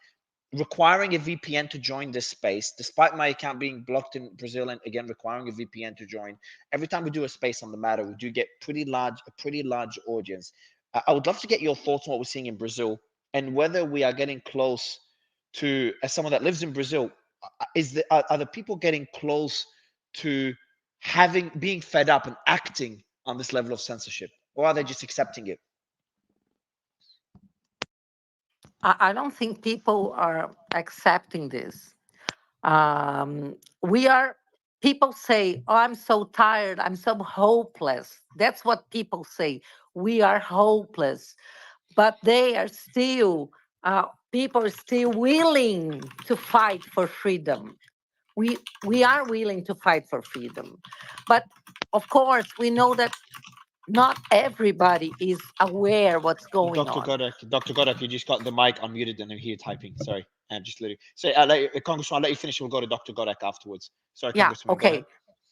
requiring a VPN to join this space, despite my account being blocked in Brazil and again requiring a VPN to join, every time we do a space on the matter, we do get a pretty large audience. I would love to get your thoughts on what we're seeing in Brazil and whether we are getting close to, as someone that lives in Brazil, are the people getting close to being fed up and acting on this level of censorship, or are they just accepting it? I don't think people are accepting this. We are, people say, oh, I'm so tired, I'm so hopeless. That's what people say. We are hopeless. But they are still, people are still willing to fight for freedom. We are willing to fight for freedom. But of course, we know that not everybody is aware what's going Dr. on. Godek, you just got the mic unmuted and I'm here typing. Sorry. just literally. So, Congressman, I'll let you finish. We'll go to Dr. Godek afterwards. Sorry, Yeah, Congressman. Go ahead. okay.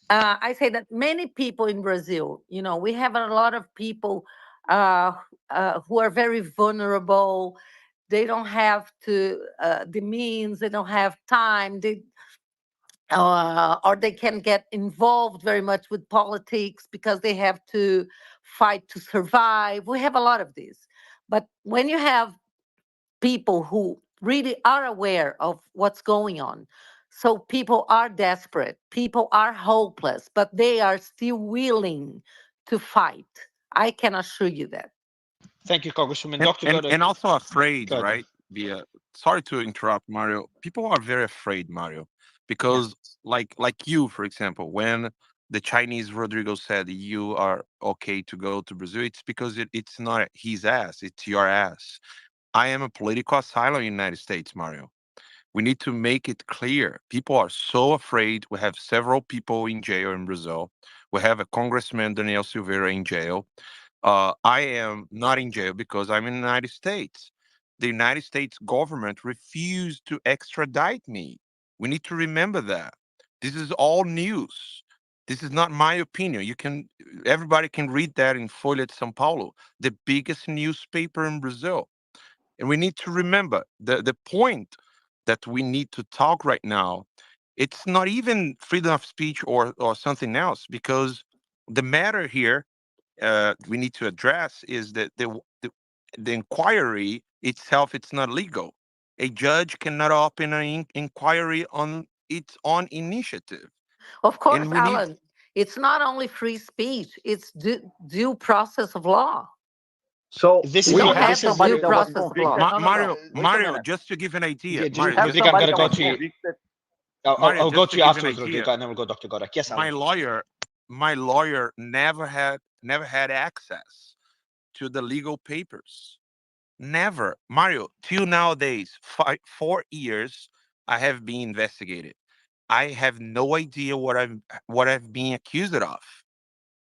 I say that many people in Brazil, we have a lot of people who are very vulnerable. They don't have the means, they don't have time, or they can get involved very much with politics because they have to fight to survive. We have a lot of this. But when you have people who really are aware of what's going on, so people are desperate, people are hopeless, but they are still willing to fight. I can assure you that. Thank you, Congresswoman. And, Dr. and, Godek. and also afraid, Go ahead. right? Sorry to interrupt, Mario. People are very afraid, Mario, Yeah. because like you, for example, when the Chinese Rodrigo said you are okay to go to Brazil, it's because it's not his ass, it's your ass. I am a political asylum in the United States, Mario. We need to make it clear. People are so afraid. We have several people in jail in Brazil. We have a Congressman, Daniel Silveira, in jail. I am not in jail because I'm in the United States. The United States government refused to extradite me. We need to remember that. This is all news. This is not my opinion. Everybody can read that in Folha de São Paulo, the biggest newspaper in Brazil. And we need to remember the point that we need to talk right now. It's not even freedom of speech or something else, because the matter here we need to address is that the inquiry itself, it's not legal. A judge cannot open an inquiry on its own initiative. Of course, And we need Alan, it's not only free speech, it's due process of law. So This We is we don't what have have this the is. somebody due that was process of law. convicted. No, no, no. Mario, Wait a Mario, minute. just to give an idea, Yeah, Mario, We have just Rodrigo, to I'm give somebody gonna an that go was to you. idea, convicted. Mario, I'll go just to to you give an afterwards, Rodrigo, idea. and then we'll go Dr. Godek. Yes, My Alan. lawyer, my lawyer never had access to the legal papers. Never, Mario. Till nowadays, 4 years, I have been investigated. I have no idea what I've been accused of.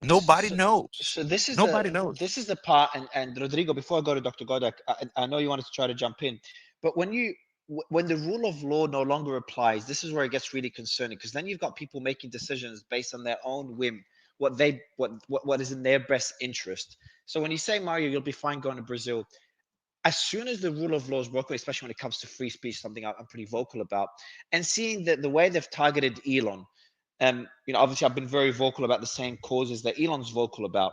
Nobody So, knows. so Nobody knows. this is the part, and Rodrigo, before I go to Dr. Godek, I know you wanted to try to jump in, but when the rule of law no longer applies, this is where it gets really concerning, because then you've got people making decisions based on their own whim, what is in their best interest. So when you say, Mario, you'll be fine going to Brazil, as soon as the rule of law is broken, especially when it comes to free speech, something I'm pretty vocal about, and seeing that the way they've targeted Elon, obviously I've been very vocal about the same causes that Elon's vocal about.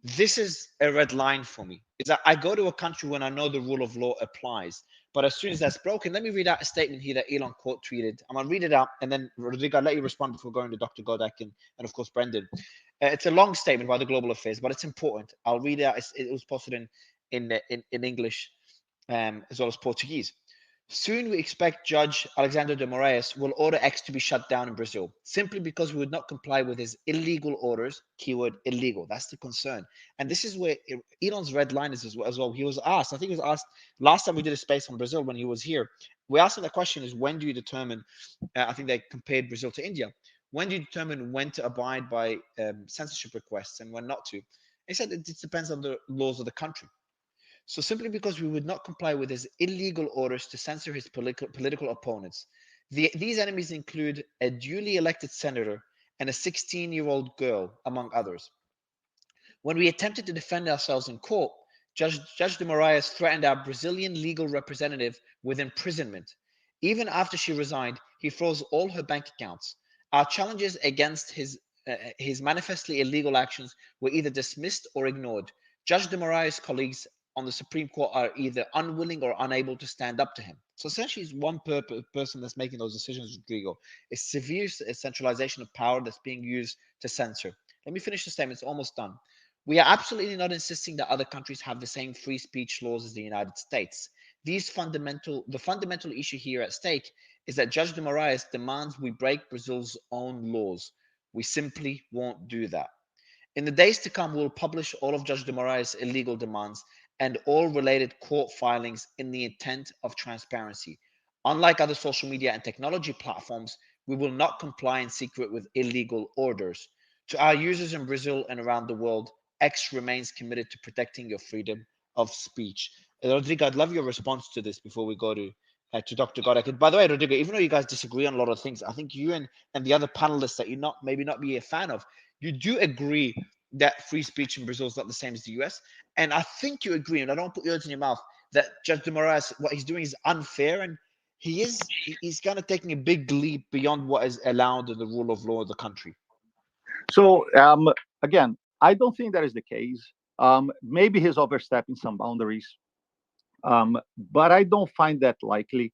This is a red line for me. Is that I go to a country when I know the rule of law applies, but as soon as that's broken, let me read out a statement here that Elon quote tweeted. I'm gonna read it out, and then Rodrigo, I'll let you respond before going to Dr. Godek and of course Brendan. It's a long statement by the Global Affairs, but it's important. I'll read it out. It was posted in English as well as Portuguese. Soon we expect Judge Alexandre de Moraes will order X to be shut down in Brazil, simply because we would not comply with his illegal orders, keyword illegal. That's the concern. And this is where Elon's red line is as well. He was asked, I think he was asked last time we did a space on Brazil when he was here. We asked him the question is, when do you determine, I think they compared Brazil to India, when do you determine when to abide by censorship requests and when not to? He said it depends on the laws of the country. So simply because we would not comply with his illegal orders to censor his political opponents, these enemies include a duly elected senator and a 16-year-old girl, among others. When we attempted to defend ourselves in court, Judge de Moraes threatened our Brazilian legal representative with imprisonment. Even after she resigned, he froze all her bank accounts. Our challenges against his manifestly illegal actions were either dismissed or ignored. Judge de Moraes' colleagues on the Supreme Court are either unwilling or unable to stand up to him. So essentially, it's one person that's making those decisions, Rodrigo. It's severe centralization of power that's being used to censor. Let me finish the statement. It's almost done. We are absolutely not insisting that other countries have the same free speech laws as the United States. The fundamental issue here at stake is that Judge de Moraes demands we break Brazil's own laws. We simply won't do that. In the days to come, we'll publish all of Judge de Moraes' illegal demands and all related court filings in the intent of transparency. Unlike other social media and technology platforms, we will not comply in secret with illegal orders. To our users in Brazil and around the world, X remains committed to protecting your freedom of speech. Rodrigo, I'd love your response to this before we go to to Dr. Godek. And by the way, Rodrigo, even though you guys disagree on a lot of things, I think you and the other panelists that you maybe not be a fan of, you do agree that free speech in Brazil is not the same as the US. And I think you agree, and I don't put words in your mouth, that Judge de Moraes, what he's doing is unfair, and he's kind of taking a big leap beyond what is allowed in the rule of law of the country. So again, I don't think that is the case. Maybe he's overstepping some boundaries, but I don't find that likely.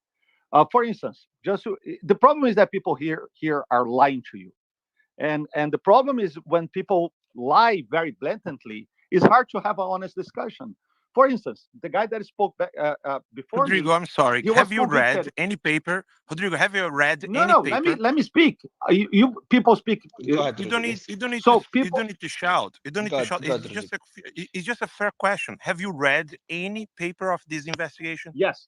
For instance, the problem is that people here are lying to you, and the problem is when people lie very blatantly, it's hard to have an honest discussion. For instance, the guy that spoke before Rodrigo, me, I'm sorry. he was Have you read convicted. any paper? Rodrigo, have you read No, any no. paper? Let me speak. You people speak. Go ahead, You don't Rodrigo. need. You don't need. So to, you people, don't need to shout. You don't need Go to ahead, shout. go It's ahead, just a. It's just a fair question. Have you read any paper of this investigation? yes.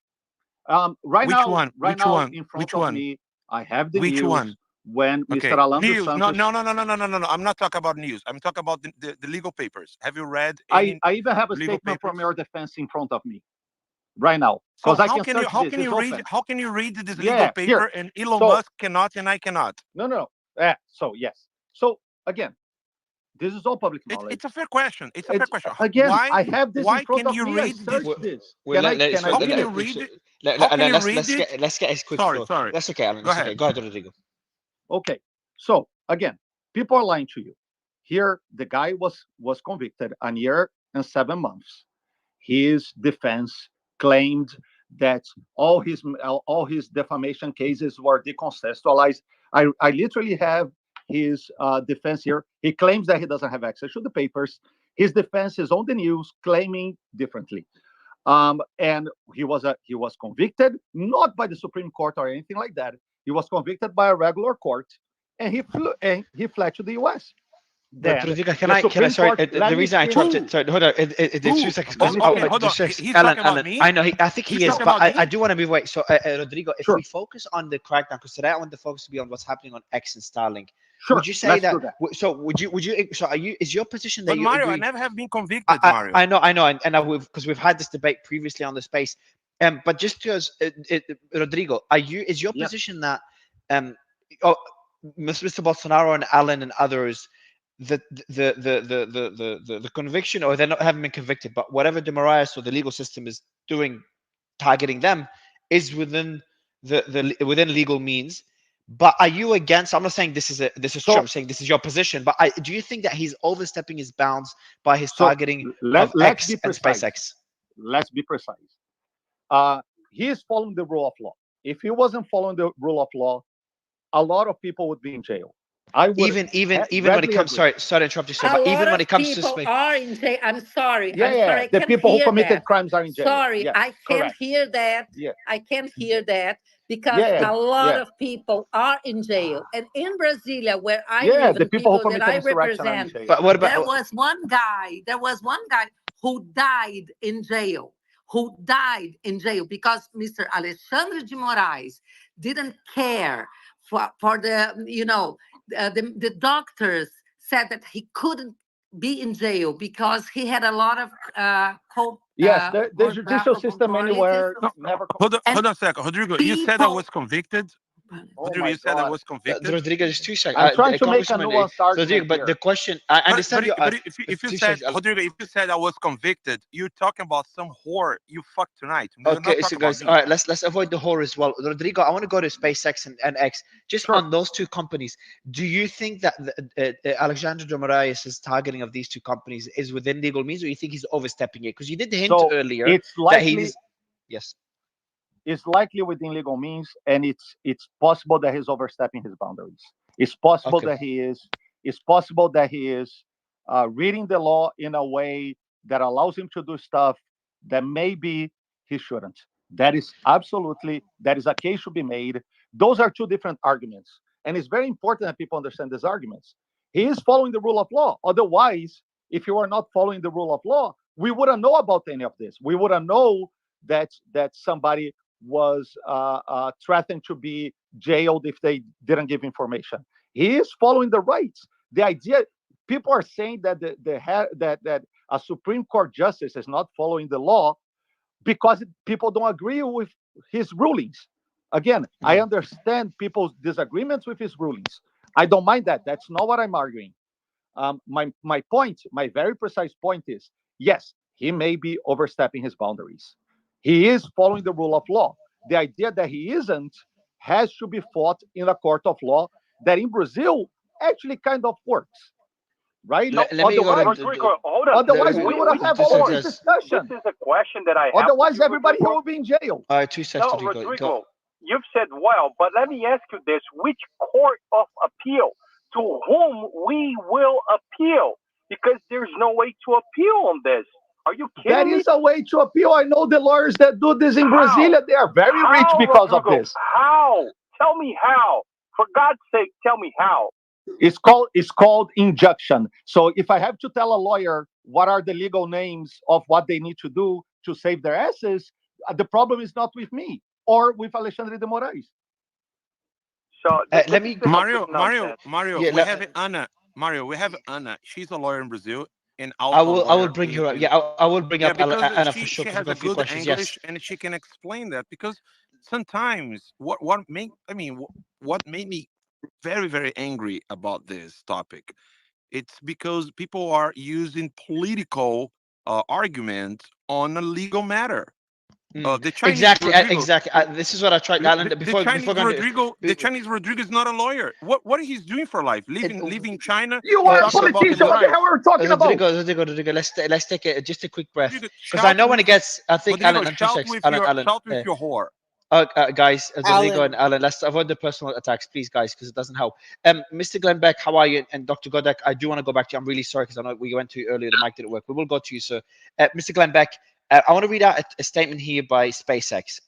Right Which now, one? right Which now one? in front Which of one? me, I have the Which news one? when Mr. Okay. Alejandro News. No, Santos. no, no, no, no, no, no, no, no. I'm not talking about news. I'm talking about the legal papers. Have you read any I even have a legal statement from papers? your defense in front of me right now So because I how can can you search this. It's open. how can you read this Yeah, legal here. paper and Elon So Musk cannot and I cannot? no. So yes. So again, this is all public It's knowledge. a fair question. It's a fair question. Again, Why I have this in why front can of you me. I read this? searched this. Well, Can I How can finish? you read it? How can you read it? let's get his quick Sorry, flow. sorry. That's okay, Alan. Go That's ahead. okay. Go ahead, Rodrigo. Okay. So again, people are lying to you. Here, the guy was convicted a year and 7 months. His defense claimed that all his defamation cases were decontextualized. I literally have his defense here. He claims that he doesn't have access to the papers. His defense is on the news claiming differently. And he was convicted not by the Supreme Court or anything like that. He was convicted by a regular court, and he fled to the U.S. But Then Rodrigo, the Supreme sorry, Court. Let the me reason I interrupted, finish. sorry, hold on, it's 2 Who? seconds, Let because me Okay, finish. hold on. just He's Alan, talking about me? I know, I think He's he is, talking but about I me? do want to be, wait, so Rodrigo, if Sure. we focus on the crackdown, because today I want the focus to be on what's happening on X and Starlink, Sure. would you say Let's that, do that. so would you, so is your position that But you Mario, I agree? never have been convicted, I, Mario. I know, and because we've had this debate previously on the space, but just because Rodrigo, is your Yeah. position that, oh, Mr. Bolsonaro and Alan and others, the conviction, or haven't been convicted, but whatever de Moraes or the legal system is doing, targeting them, is within within legal means. But are you against? I'm not saying this is true. I'm saying this is your position. But do you think that he's overstepping his bounds by his targeting of let's X be and precise. SpaceX? Let's be precise. He is following the rule of law. If he wasn't following the rule of law, a lot of people would be in jail. I would Even when it comes, sorry to interrupt you, sir, but even when it comes to people are in jail. I'm sorry. Yeah, I'm sorry. I the can't people who hear committed that. crimes are in jail. Sorry, Yes, I can't correct. hear that. Yeah. I can't hear that because Yeah, a lot yeah. of people are in jail. And in Brasilia, where I Yeah, live, the and people who people that committed I insurrection are in represent, jail. But what there about? was one guy who died in jail. Because Mr. Alexandre de Moraes didn't care for the doctors said that he couldn't be in jail because he had a lot of Yes, the judicial system anywhere No, never. hold on a second. Rodrigo, you said I people- was convicted. Oh Rodrigo, my you said I God. was convicted. Rodrigo, just 2 seconds. I'm trying to make a Congressman, nuanced so argument Rodrigo, but here. the question, I understand your. But if you 2 said, seconds, Alan. Rodrigo, if you said I was convicted, you're talking about some whore you fucked tonight. You're not Okay, so talking about guys, me. all right, let's avoid the horror as well. Rodrigo, I want to go to SpaceX and X. Just Sure. on those two companies, do you think that Alexandre de Moraes' targeting of these two companies is within legal means, or you think he's overstepping it? Because you did hint So earlier it's that likely he's yes. it's likely within legal means, and it's possible that he's overstepping his boundaries. It's possible Okay. that he is. It's possible that he is reading the law in a way that allows him to do stuff that maybe he shouldn't. That is a case should be made. Those are two different arguments, and it's very important that people understand these arguments. He is following the rule of law. Otherwise, if you are not following the rule of law, we wouldn't know about any of this. We wouldn't know that somebody was threatened to be jailed if they didn't give information. He is following the rights. The idea, people are saying that that a Supreme Court justice is not following the law because people don't agree with his rulings. Again, I understand people's disagreements with his rulings. I don't mind that. That's not what I'm arguing. My point, my very precise point is, yes, he may be overstepping his boundaries. He is following the rule of law. The idea that he isn't has to be fought in a court of law that in Brazil actually kind of works, right? Let me go Otherwise, to Rodrigo, hold on. otherwise the- we We, wouldn't we, have just- all this, this just- this discussion. is a question that I have. Otherwise, for you, everybody here Rodrigo. will be in jail. all right, 2 seconds, No, Rodrigo. Rodrigo, you've said well, but let me ask you this: which court of appeal to whom we will appeal? Because there's no way to appeal on this. Are you kidding There me? is a way to appeal. I know the lawyers that do this in How? Brasilia. They are very rich How, because of Rodrigo? this. How? Tell me how. For God's sake, tell me how. It's called injunction. So if I have to tell a lawyer what are the legal names of what they need to do to save their asses, the problem is not with me or with Alexandre de Moraes. So let this me- is the Mario, complete nonsense. Yeah, we have Anna. Mario, we have Anna. She's a lawyer in Brazil and I also a will lawyer bring her up. in Yeah, I will bring yeah, up because Anna for sure she because has we've got a a few good questions. English Yes. and she can explain that. Because sometimes what made me very angry about this topic, it's because people are using political arguments on a legal matter. The Chinese Exactly, Rodrigo, exactly. This is what I tried, Alan. Before going to, The Chinese Rodrigo is not a lawyer. What he's doing for life? Leaving China You and are a talking about politician. human What the rights. hell are we talking about? Rodrigo. Let's take just a quick breath Rodrigo, because I shout know when with it gets. I think Rodrigo, Alan and 2 shout seconds. with your whore. Guys, Rodrigo and Alan. Alan, let's avoid the personal attacks, please, guys, because it doesn't help. Mr. Glenn Beck, how are you? And Dr. Godek, I do want to go back to you. I'm really sorry because I know we went to you earlier. The mic didn't work. We will go to you, sir. Mr. Glenn Beck, I want to read out a statement here by SpaceX.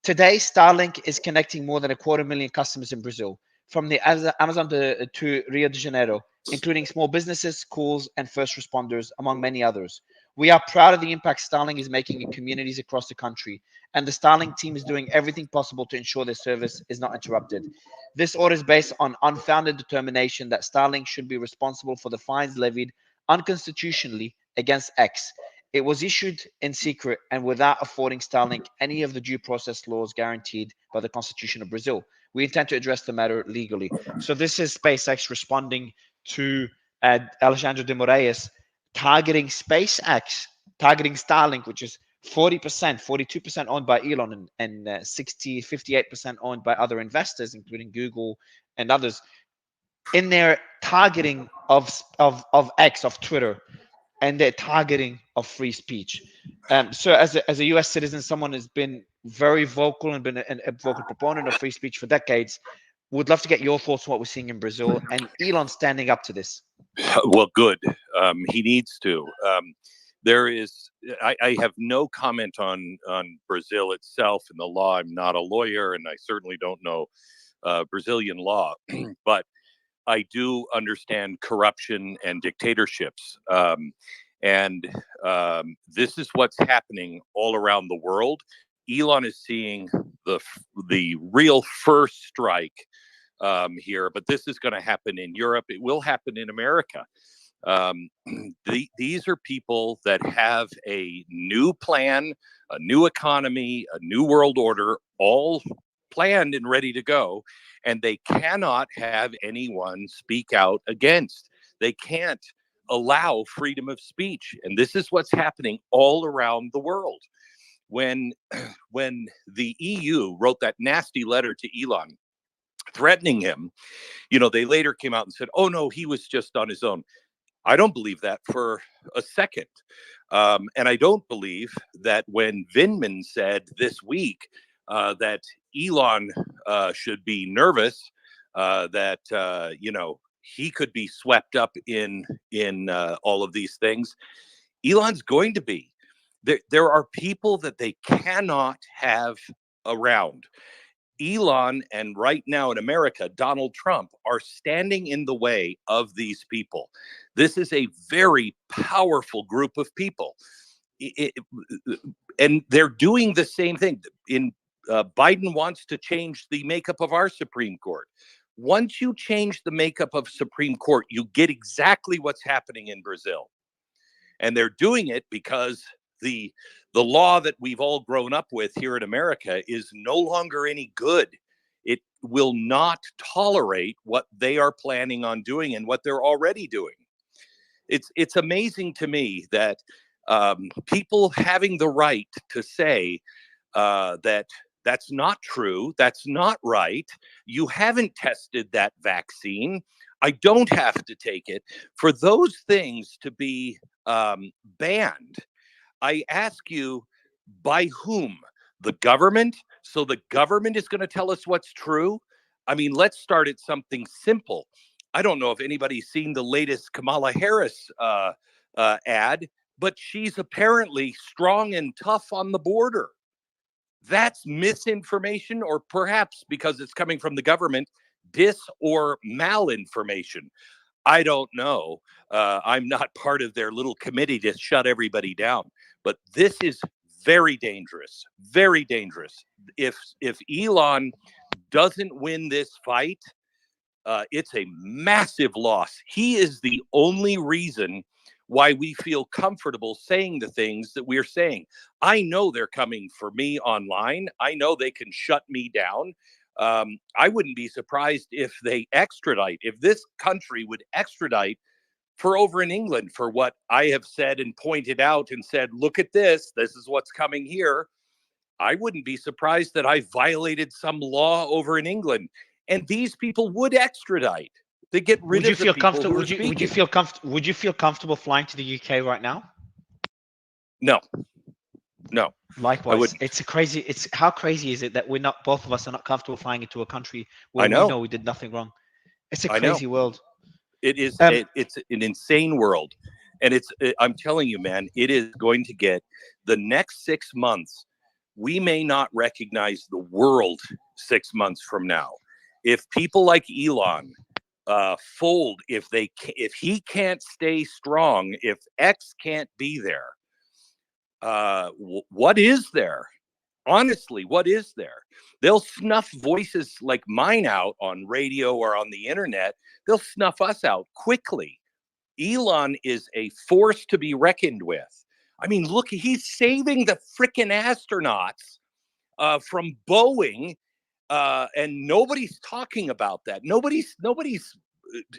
Today, Starlink is connecting more than 250,000 customers in Brazil, from the Amazon to Rio de Janeiro, including small businesses, schools, and first responders, among many others. We are proud of the impact Starlink is making in communities across the country, and the Starlink team is doing everything possible to ensure their service is not interrupted. This order is based on unfounded determination that Starlink should be responsible for the fines levied unconstitutionally against X. It was issued in secret and without affording Starlink any of the due process laws guaranteed by the Constitution of Brazil. We intend to address the matter legally. So this is SpaceX responding to Alexandre de Moraes targeting SpaceX, targeting Starlink, which is 40%, 42% owned by Elon and 58% owned by other investors, including Google and others, in their targeting of X, of Twitter, and their targeting of free speech. So as a US citizen, someone has been very vocal and been a vocal proponent of free speech for decades. Would love to get your thoughts on what we're seeing in Brazil and Elon standing up to this. Well, good. He needs to. There is. I have no comment on Brazil itself and the law. I'm not a lawyer, and I certainly don't know Brazilian law, but I do understand corruption and dictatorships. And this is what's happening all around the world. Elon is seeing the real first strike here, but this is going to happen in Europe. It will happen in America. These are people that have a new plan, a new economy, a new world order, all planned and ready to go, and they cannot have anyone speak out against. They can't allow freedom of speech, and this is what's happening all around the world. When the EU wrote that nasty letter to Elon threatening him, they later came out and said, oh no, he was just on his own. I don't believe that for a second. And I don't believe that when Vindman said this week that Elon should be nervous, that, he could be swept up in all of these things. Elon's going to be. There are people that they cannot have around. Elon and right now in America, Donald Trump are standing in the way of these people. This is a very powerful group of people. And they're doing the same thing. Biden wants to change the makeup of our Supreme Court. Once you change the makeup of Supreme Court, you get exactly what's happening in Brazil. And they're doing it because the law that we've all grown up with here in America is no longer any good. It will not tolerate what they are planning on doing and what they're already doing. It's amazing to me that people having the right to say that that's not true, that's not right, you haven't tested that vaccine, I don't have to take it, for those things to be banned. I ask you, by whom? The government? So the government is going to tell us what's true? I mean, let's start at something simple. I don't know if anybody's seen the latest Kamala Harris ad, but she's apparently strong and tough on the border. That's misinformation, or perhaps because it's coming from the government, dis or malinformation. I don't know. I'm not part of their little committee to shut everybody down, but this is very dangerous, very dangerous. If Elon doesn't win this fight, it's a massive loss. He is the only reason why we feel comfortable saying the things that we're saying. I know they're coming for me online. I know they can shut me down. I wouldn't be surprised if they extradite, if this country would extradite for over in England for what I have said and pointed out and said, look at this is what's coming here. I wouldn't be surprised that I violated some law over in England, and these people would extradite. They get rid of the people who are speaking. Would you feel comfortable flying to the UK right now? No. Likewise, how crazy is it that both of us are not comfortable flying into a country where we know we did nothing wrong? It's a crazy world. It is. It's an insane world, and I'm telling you, man, it is going to get the next 6 months. We may not recognize the world 6 months from now. If people like Elon fold, if he can't stay strong, if X can't be there, what is there? Honestly, what is there? They'll snuff voices like mine out on radio or on the internet. They'll snuff us out quickly. Elon is a force to be reckoned with. I mean, look, he's saving the frickin' astronauts from Boeing, and nobody's talking about that. Nobody's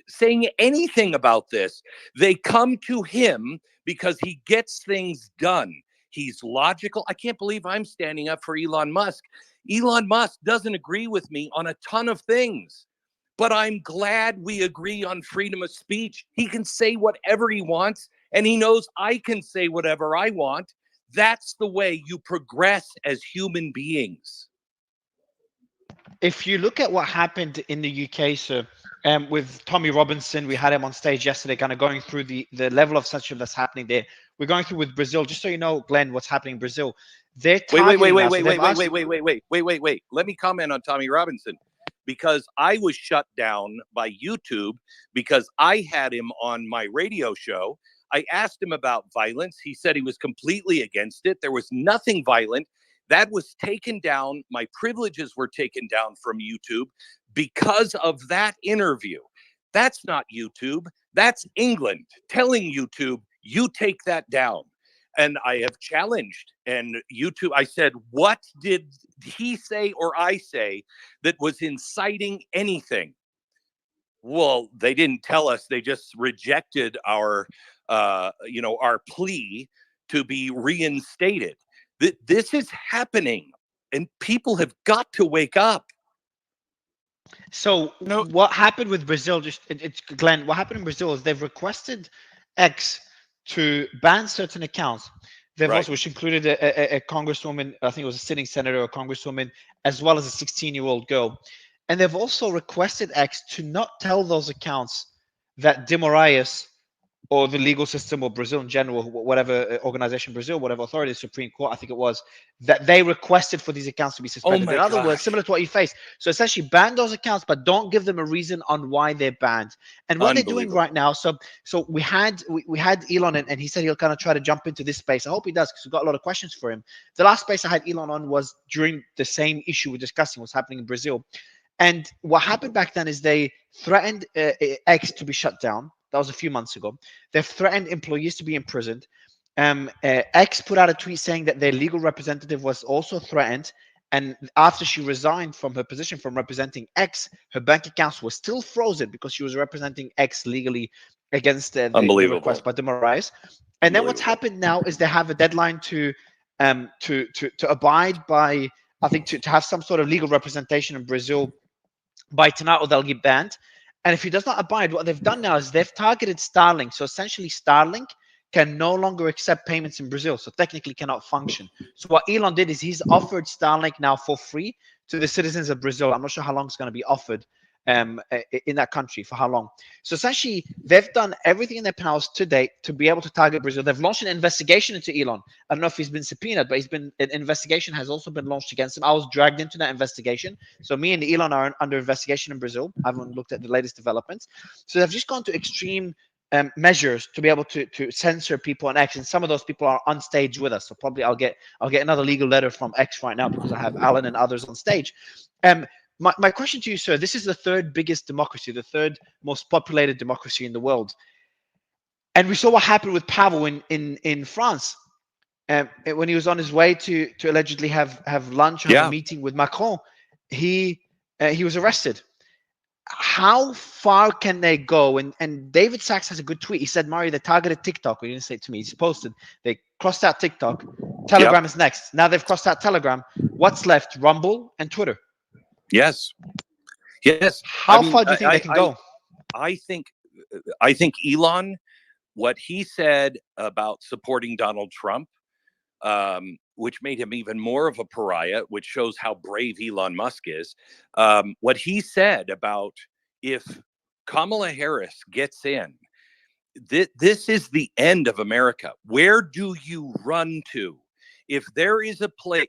saying anything about this. They come to him because he gets things done. He's logical. I can't believe I'm standing up for Elon Musk. Elon Musk doesn't agree with me on a ton of things, but I'm glad we agree on freedom of speech. He can say whatever he wants, and he knows I can say whatever I want. That's the way you progress as human beings. If you look at what happened in the UK, sir, with Tommy Robinson, we had him on stage yesterday, kind of going through the level of censorship that's happening there. We're going through with Brazil, just so you know, Glenn, what's happening in Brazil. They're wait. Let me comment on Tommy Robinson, because I was shut down by YouTube because I had him on my radio show. I asked him about violence. He said he was completely against it. There was nothing violent. That was taken down. My privileges were taken down from YouTube because of that interview. That's not YouTube. That's England telling YouTube, you take that down. And I have challenged, and YouTube, I said, what did he say or I say that was inciting anything? Well, they didn't tell us. They just rejected our plea to be reinstated. This is happening, and people have got to wake up. So what happened with Brazil, Glenn, what happened in Brazil is they've requested X to ban certain accounts. They've also, which included a congresswoman, I think it was a sitting senator or congresswoman, as well as a 16-year-old girl. And they've also requested X to not tell those accounts that De Moraes or the legal system or Brazil in general, whatever organization, Brazil, whatever authority, Supreme Court, I think it was, that they requested for these accounts to be suspended. In other words, similar to what you face. So essentially ban those accounts, but don't give them a reason on why they're banned. And what they're doing right now, so we had Elon, and he said he'll kind of try to jump into this space. I hope he does, because we've got a lot of questions for him. The last space I had Elon on was during the same issue we're discussing, what's happening in Brazil. And what happened back then is they threatened X to be shut down. That was a few months ago. They've threatened employees to be imprisoned. X put out a tweet saying that their legal representative was also threatened. And after she resigned from her position from representing X, her bank accounts were still frozen because she was representing X legally against the request by de Moraes. And then what's happened now is they have a deadline to abide by, I think, to have some sort of legal representation in Brazil by tonight, or they'll get banned. And if he does not abide, what they've done now is they've targeted Starlink. So essentially, Starlink can no longer accept payments in Brazil, so technically cannot function. So what Elon did is he's offered Starlink now for free to the citizens of Brazil. I'm not sure how long it's going to be offered in that country, for how long. So essentially, they've done everything in their powers to date to be able to target Brazil. They've launched an investigation into Elon. I don't know if he's been subpoenaed, but an investigation has also been launched against him. I was dragged into that investigation. So me and Elon are under investigation in Brazil. I haven't looked at the latest developments. So they've just gone to extreme measures to be able to censor people on X, and some of those people are on stage with us. So probably I'll get another legal letter from X right now because I have Alan and others on stage. My question to you, sir, this is the third biggest democracy, the third most populated democracy in the world. And we saw what happened with Pavel in France when he was on his way to allegedly have lunch or have a meeting with Macron. He was arrested. How far can they go? And David Sachs has a good tweet. He said, Mario, they targeted TikTok. He didn't say it to me. He's posted. They crossed out TikTok. Telegram is next. Now they've crossed out Telegram. What's left? Rumble and Twitter. Yes. How far do you think they can go? I think Elon, what he said about supporting Donald Trump, which made him even more of a pariah, which shows how brave Elon Musk is. What he said about if Kamala Harris gets in, this is the end of America. Where do you run to? If there is a place,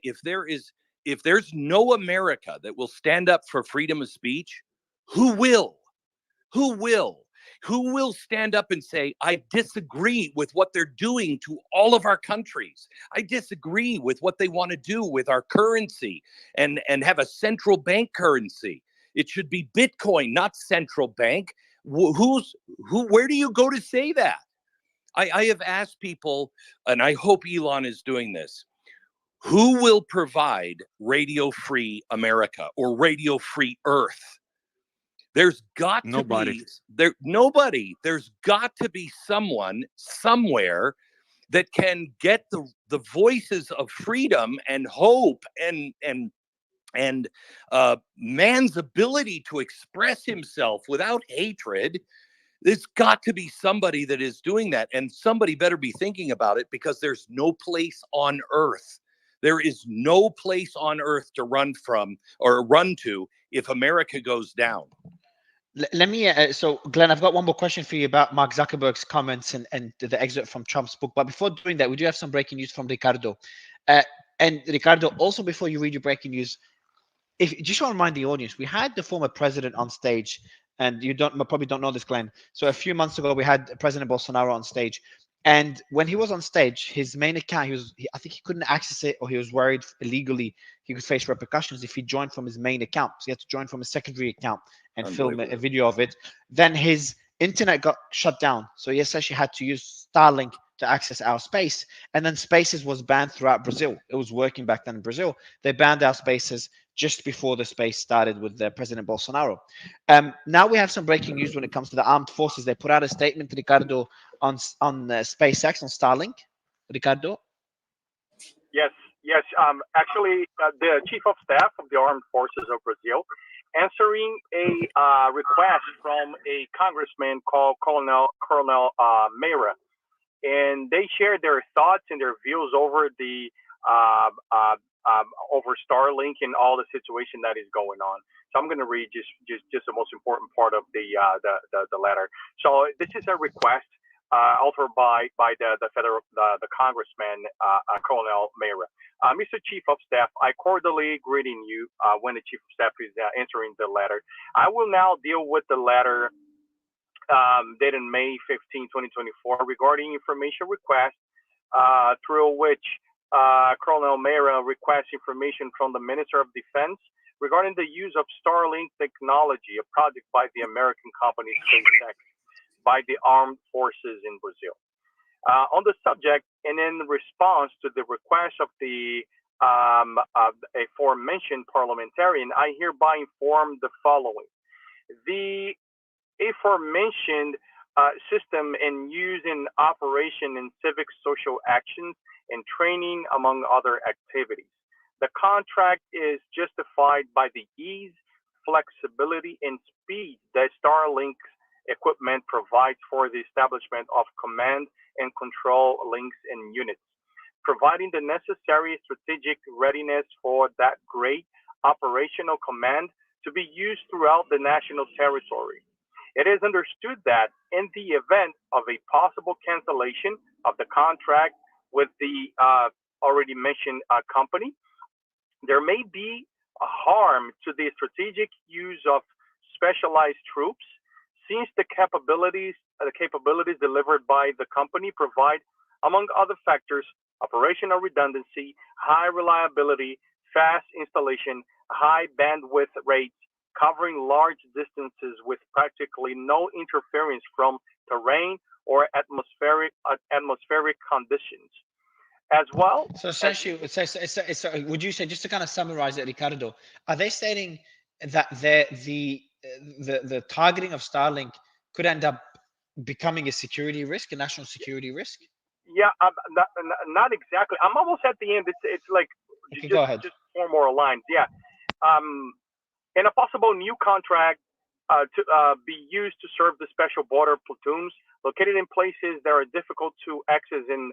if there's no America that will stand up for freedom of speech, who will? Who will stand up and say, I disagree with what they're doing to all of our countries. I disagree with what they want to do with our currency and have a central bank currency. It should be Bitcoin, not central bank. Where do you go to say that? I have asked people, and I hope Elon is doing this. Who will provide radio-free America or radio-free Earth? There's got to be nobody. There's got to be someone somewhere that can get the voices of freedom and hope and man's ability to express himself without hatred. There's got to be somebody that is doing that, and somebody better be thinking about it, because there's no place on earth. There is no place on earth to run from or run to if America goes down. Let me, so Glenn, I've got one more question for you about Mark Zuckerberg's comments and the excerpt from Trump's book. But before doing that, we do have some breaking news from Ricardo. And Ricardo, also before you read your breaking news, if just want to remind the audience, we had the former president on stage, and you probably don't know this, Glenn. So a few months ago, we had President Bolsonaro on stage. And when he was on stage, his main account, I think he couldn't access it, or he was worried illegally he could face repercussions if he joined from his main account. So he had to join from a secondary account and film a video of it. Then his internet got shut down. So he essentially had to use Starlink to access our space. And then Spaces was banned throughout Brazil. It was working back then in Brazil. They banned our Spaces just before the space started with President Bolsonaro. Now we have some breaking news when it comes to the armed forces. They put out a statement, Ricardo, on SpaceX, on Starlink. Ricardo? Yes. Actually, the chief of staff of the armed forces of Brazil, answering a request from a congressman called Colonel Meira, and they shared their thoughts and their views over the over Starlink and all the situation that is going on. So I'm going to read just the most important part of the letter. So this is a request authored by the congressman Colonel Meira. Mr. Chief of Staff, I cordially greeting you when the Chief of Staff is answering the letter. I will now deal with the letter dated May 15, 2024, regarding information request through which Colonel Meira requests information from the Minister of Defense regarding the use of Starlink technology, a project by the American company SpaceX, by the armed forces in Brazil. On the subject, and in response to the request of the aforementioned parliamentarian, I hereby inform the following. The aforementioned system in use in operation in civic social actions and training, among other activities. The contract is justified by the ease, flexibility, and speed that Starlink's equipment provides for the establishment of command and control links and units, providing the necessary strategic readiness for that great operational command to be used throughout the national territory. It is understood that in the event of a possible cancellation of the contract with the already mentioned company, there may be a harm to the strategic use of specialized troops, since the capabilities delivered by the company provide, among other factors, operational redundancy, high reliability, fast installation, high bandwidth rates, covering large distances with practically no interference from terrain or atmospheric conditions. As well. So essentially, would you say, just to kind of summarize it, Ricardo, are they stating that the targeting of Starlink could end up becoming a security risk, a national security risk? Yeah, not exactly. I'm almost at the end. It's like okay, go ahead. Just 4 more lines. Yeah. In a possible new contract to be used to serve the special border platoons located in places that are difficult to access and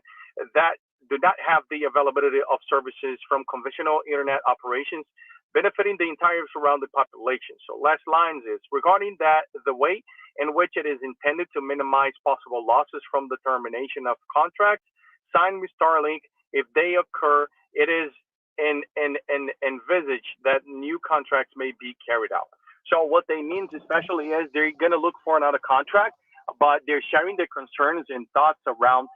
that do not have the availability of services from conventional internet operations, benefiting the entire surrounding population. So last lines is regarding that the way in which it is intended to minimize possible losses from the termination of contracts signed with Starlink. If they occur, it is envisaged that new contracts may be carried out. So what they mean especially is they're going to look for another contract, but they're sharing their concerns and thoughts around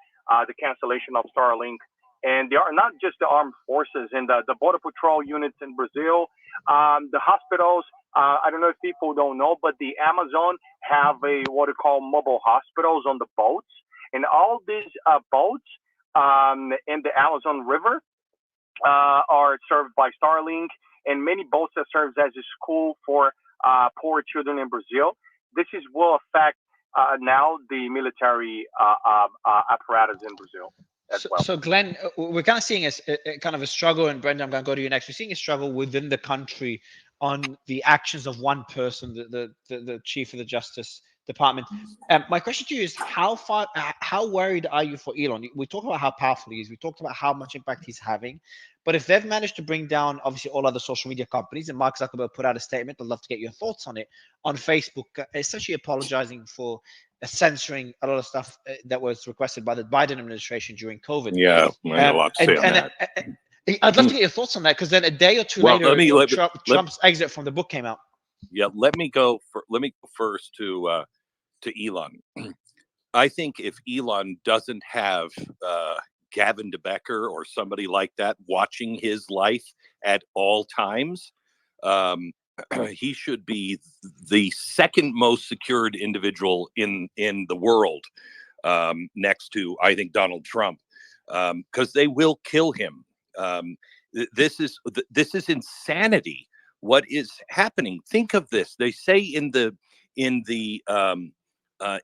the cancellation of Starlink. And they are not just the armed forces and the border patrol units in Brazil, the hospitals. I don't know if people don't know, but the Amazon have what they call mobile hospitals on the boats, and all these boats in the Amazon River are served by Starlink, and many boats that serves as a school for poor children in Brazil. This will affect now the military apparatus in Brazil. So Glenn, we're kind of seeing a kind of a struggle, and Brenda, I'm going to go to you next. We're seeing a struggle within the country on the actions of one person, the chief of the Justice Department. My question to you is, how worried are you for Elon? We talked about how powerful he is. We talked about how much impact he's having. But if they've managed to bring down, obviously, all other social media companies, and Mark Zuckerberg put out a statement, I'd love to get your thoughts on it, on Facebook, essentially apologizing for censoring a lot of stuff that was requested by the Biden administration during COVID. Yeah, I have a lot to say on that. I'd love to get your thoughts on that, because then a day or two later, Trump's exit from the book came out. Yeah, let me go first to Elon. I think if Elon doesn't have Gavin DeBecker or somebody like that watching his life at all times, he should be the second most secured individual in the world, next to, I think, Donald Trump, because they will kill him. This is insanity. What is happening? Think of this. They say in the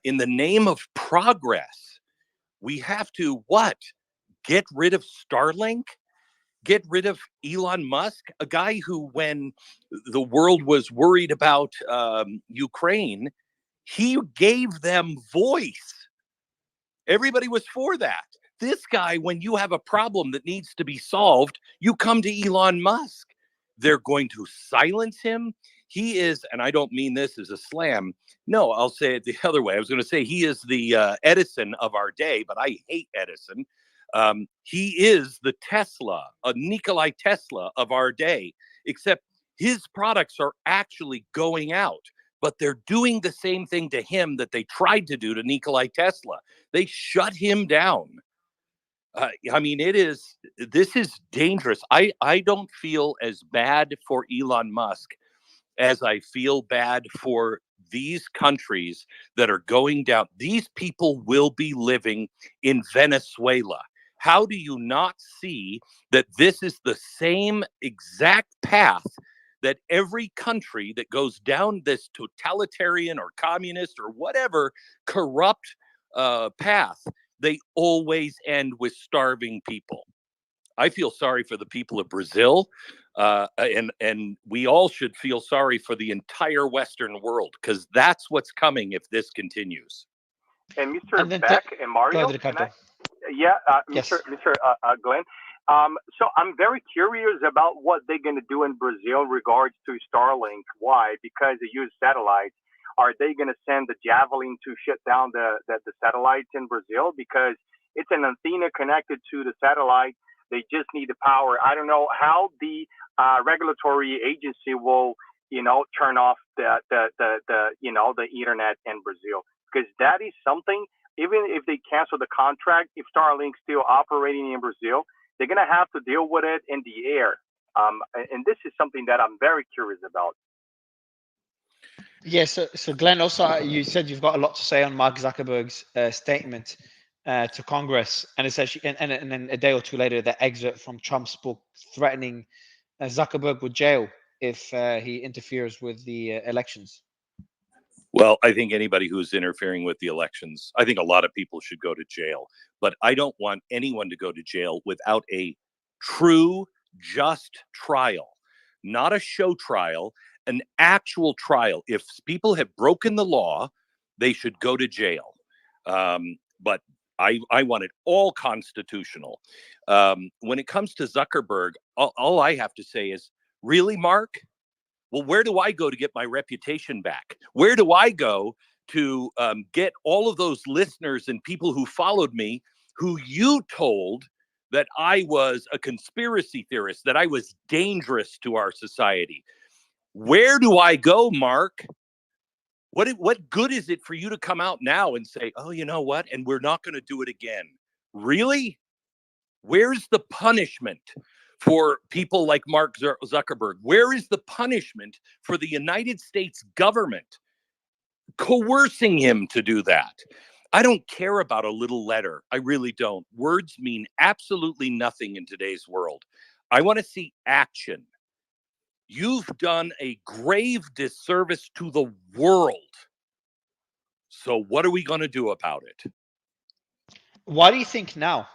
name of progress, we have to what? Get rid of Starlink? Get rid of Elon Musk, a guy who, when the world was worried about Ukraine, he gave them voice. Everybody was for that. This guy, when you have a problem that needs to be solved, you come to Elon Musk. They're going to silence him. He is, and I don't mean this as a slam. No, I'll say it the other way. I was going to say he is the Edison of our day, but I hate Edison. He is the Tesla, a Nikolai Tesla of our day, except his products are actually going out, but they're doing the same thing to him that they tried to do to Nikolai Tesla. They shut him down. I mean, this is dangerous. I don't feel as bad for Elon Musk as I feel bad for these countries that are going down, these people will be living in Venezuela. How do you not see that this is the same exact path that every country that goes down this totalitarian or communist or whatever corrupt path, they always end with starving people? I feel sorry for the people of Brazil, and we all should feel sorry for the entire Western world, because that's what's coming if this continues. And Mr. And then Beck and go Mario, ahead, Ricardo. Mr. Yes. Glenn. So I'm very curious about what they're going to do in Brazil in regards to Starlink. Why? Because they use satellites. Are they going to send the Javelin to shut down the satellites in Brazil? Because it's an antenna connected to the satellite. They just need the power. I don't know how the regulatory agency will, turn off the internet in Brazil, because that is something. Even if they cancel the contract, if Starlink's still operating in Brazil, they're going to have to deal with it in the air. And this is something that I'm very curious about. Yeah, so Glenn, also you said you've got a lot to say on Mark Zuckerberg's statement to Congress, and it's actually, and then a day or two later, the excerpt from Trump's book threatening Zuckerberg with jail if he interferes with the elections. Well, I think anybody who's interfering with the elections, I think a lot of people should go to jail. But I don't want anyone to go to jail without a true, just trial, not a show trial, an actual trial. If people have broken the law, they should go to jail. But I want it all constitutional. When it comes to Zuckerberg, all I have to say is, really, Mark? Well, where do I go to get my reputation back? Where do I go to get all of those listeners and people who followed me, who you told that I was a conspiracy theorist, that I was dangerous to our society? Where do I go, Mark? What good is it for you to come out now and say, oh, you know what? And we're not going to do it again. Really? Where's the punishment for people like Mark Zuckerberg? Where is the punishment for the United States government coercing him to do that? I don't care about a little letter. I really don't. Words mean absolutely nothing in today's world. I want to see action. You've done a grave disservice to the world. So what are we going to do about it? Why do you think now?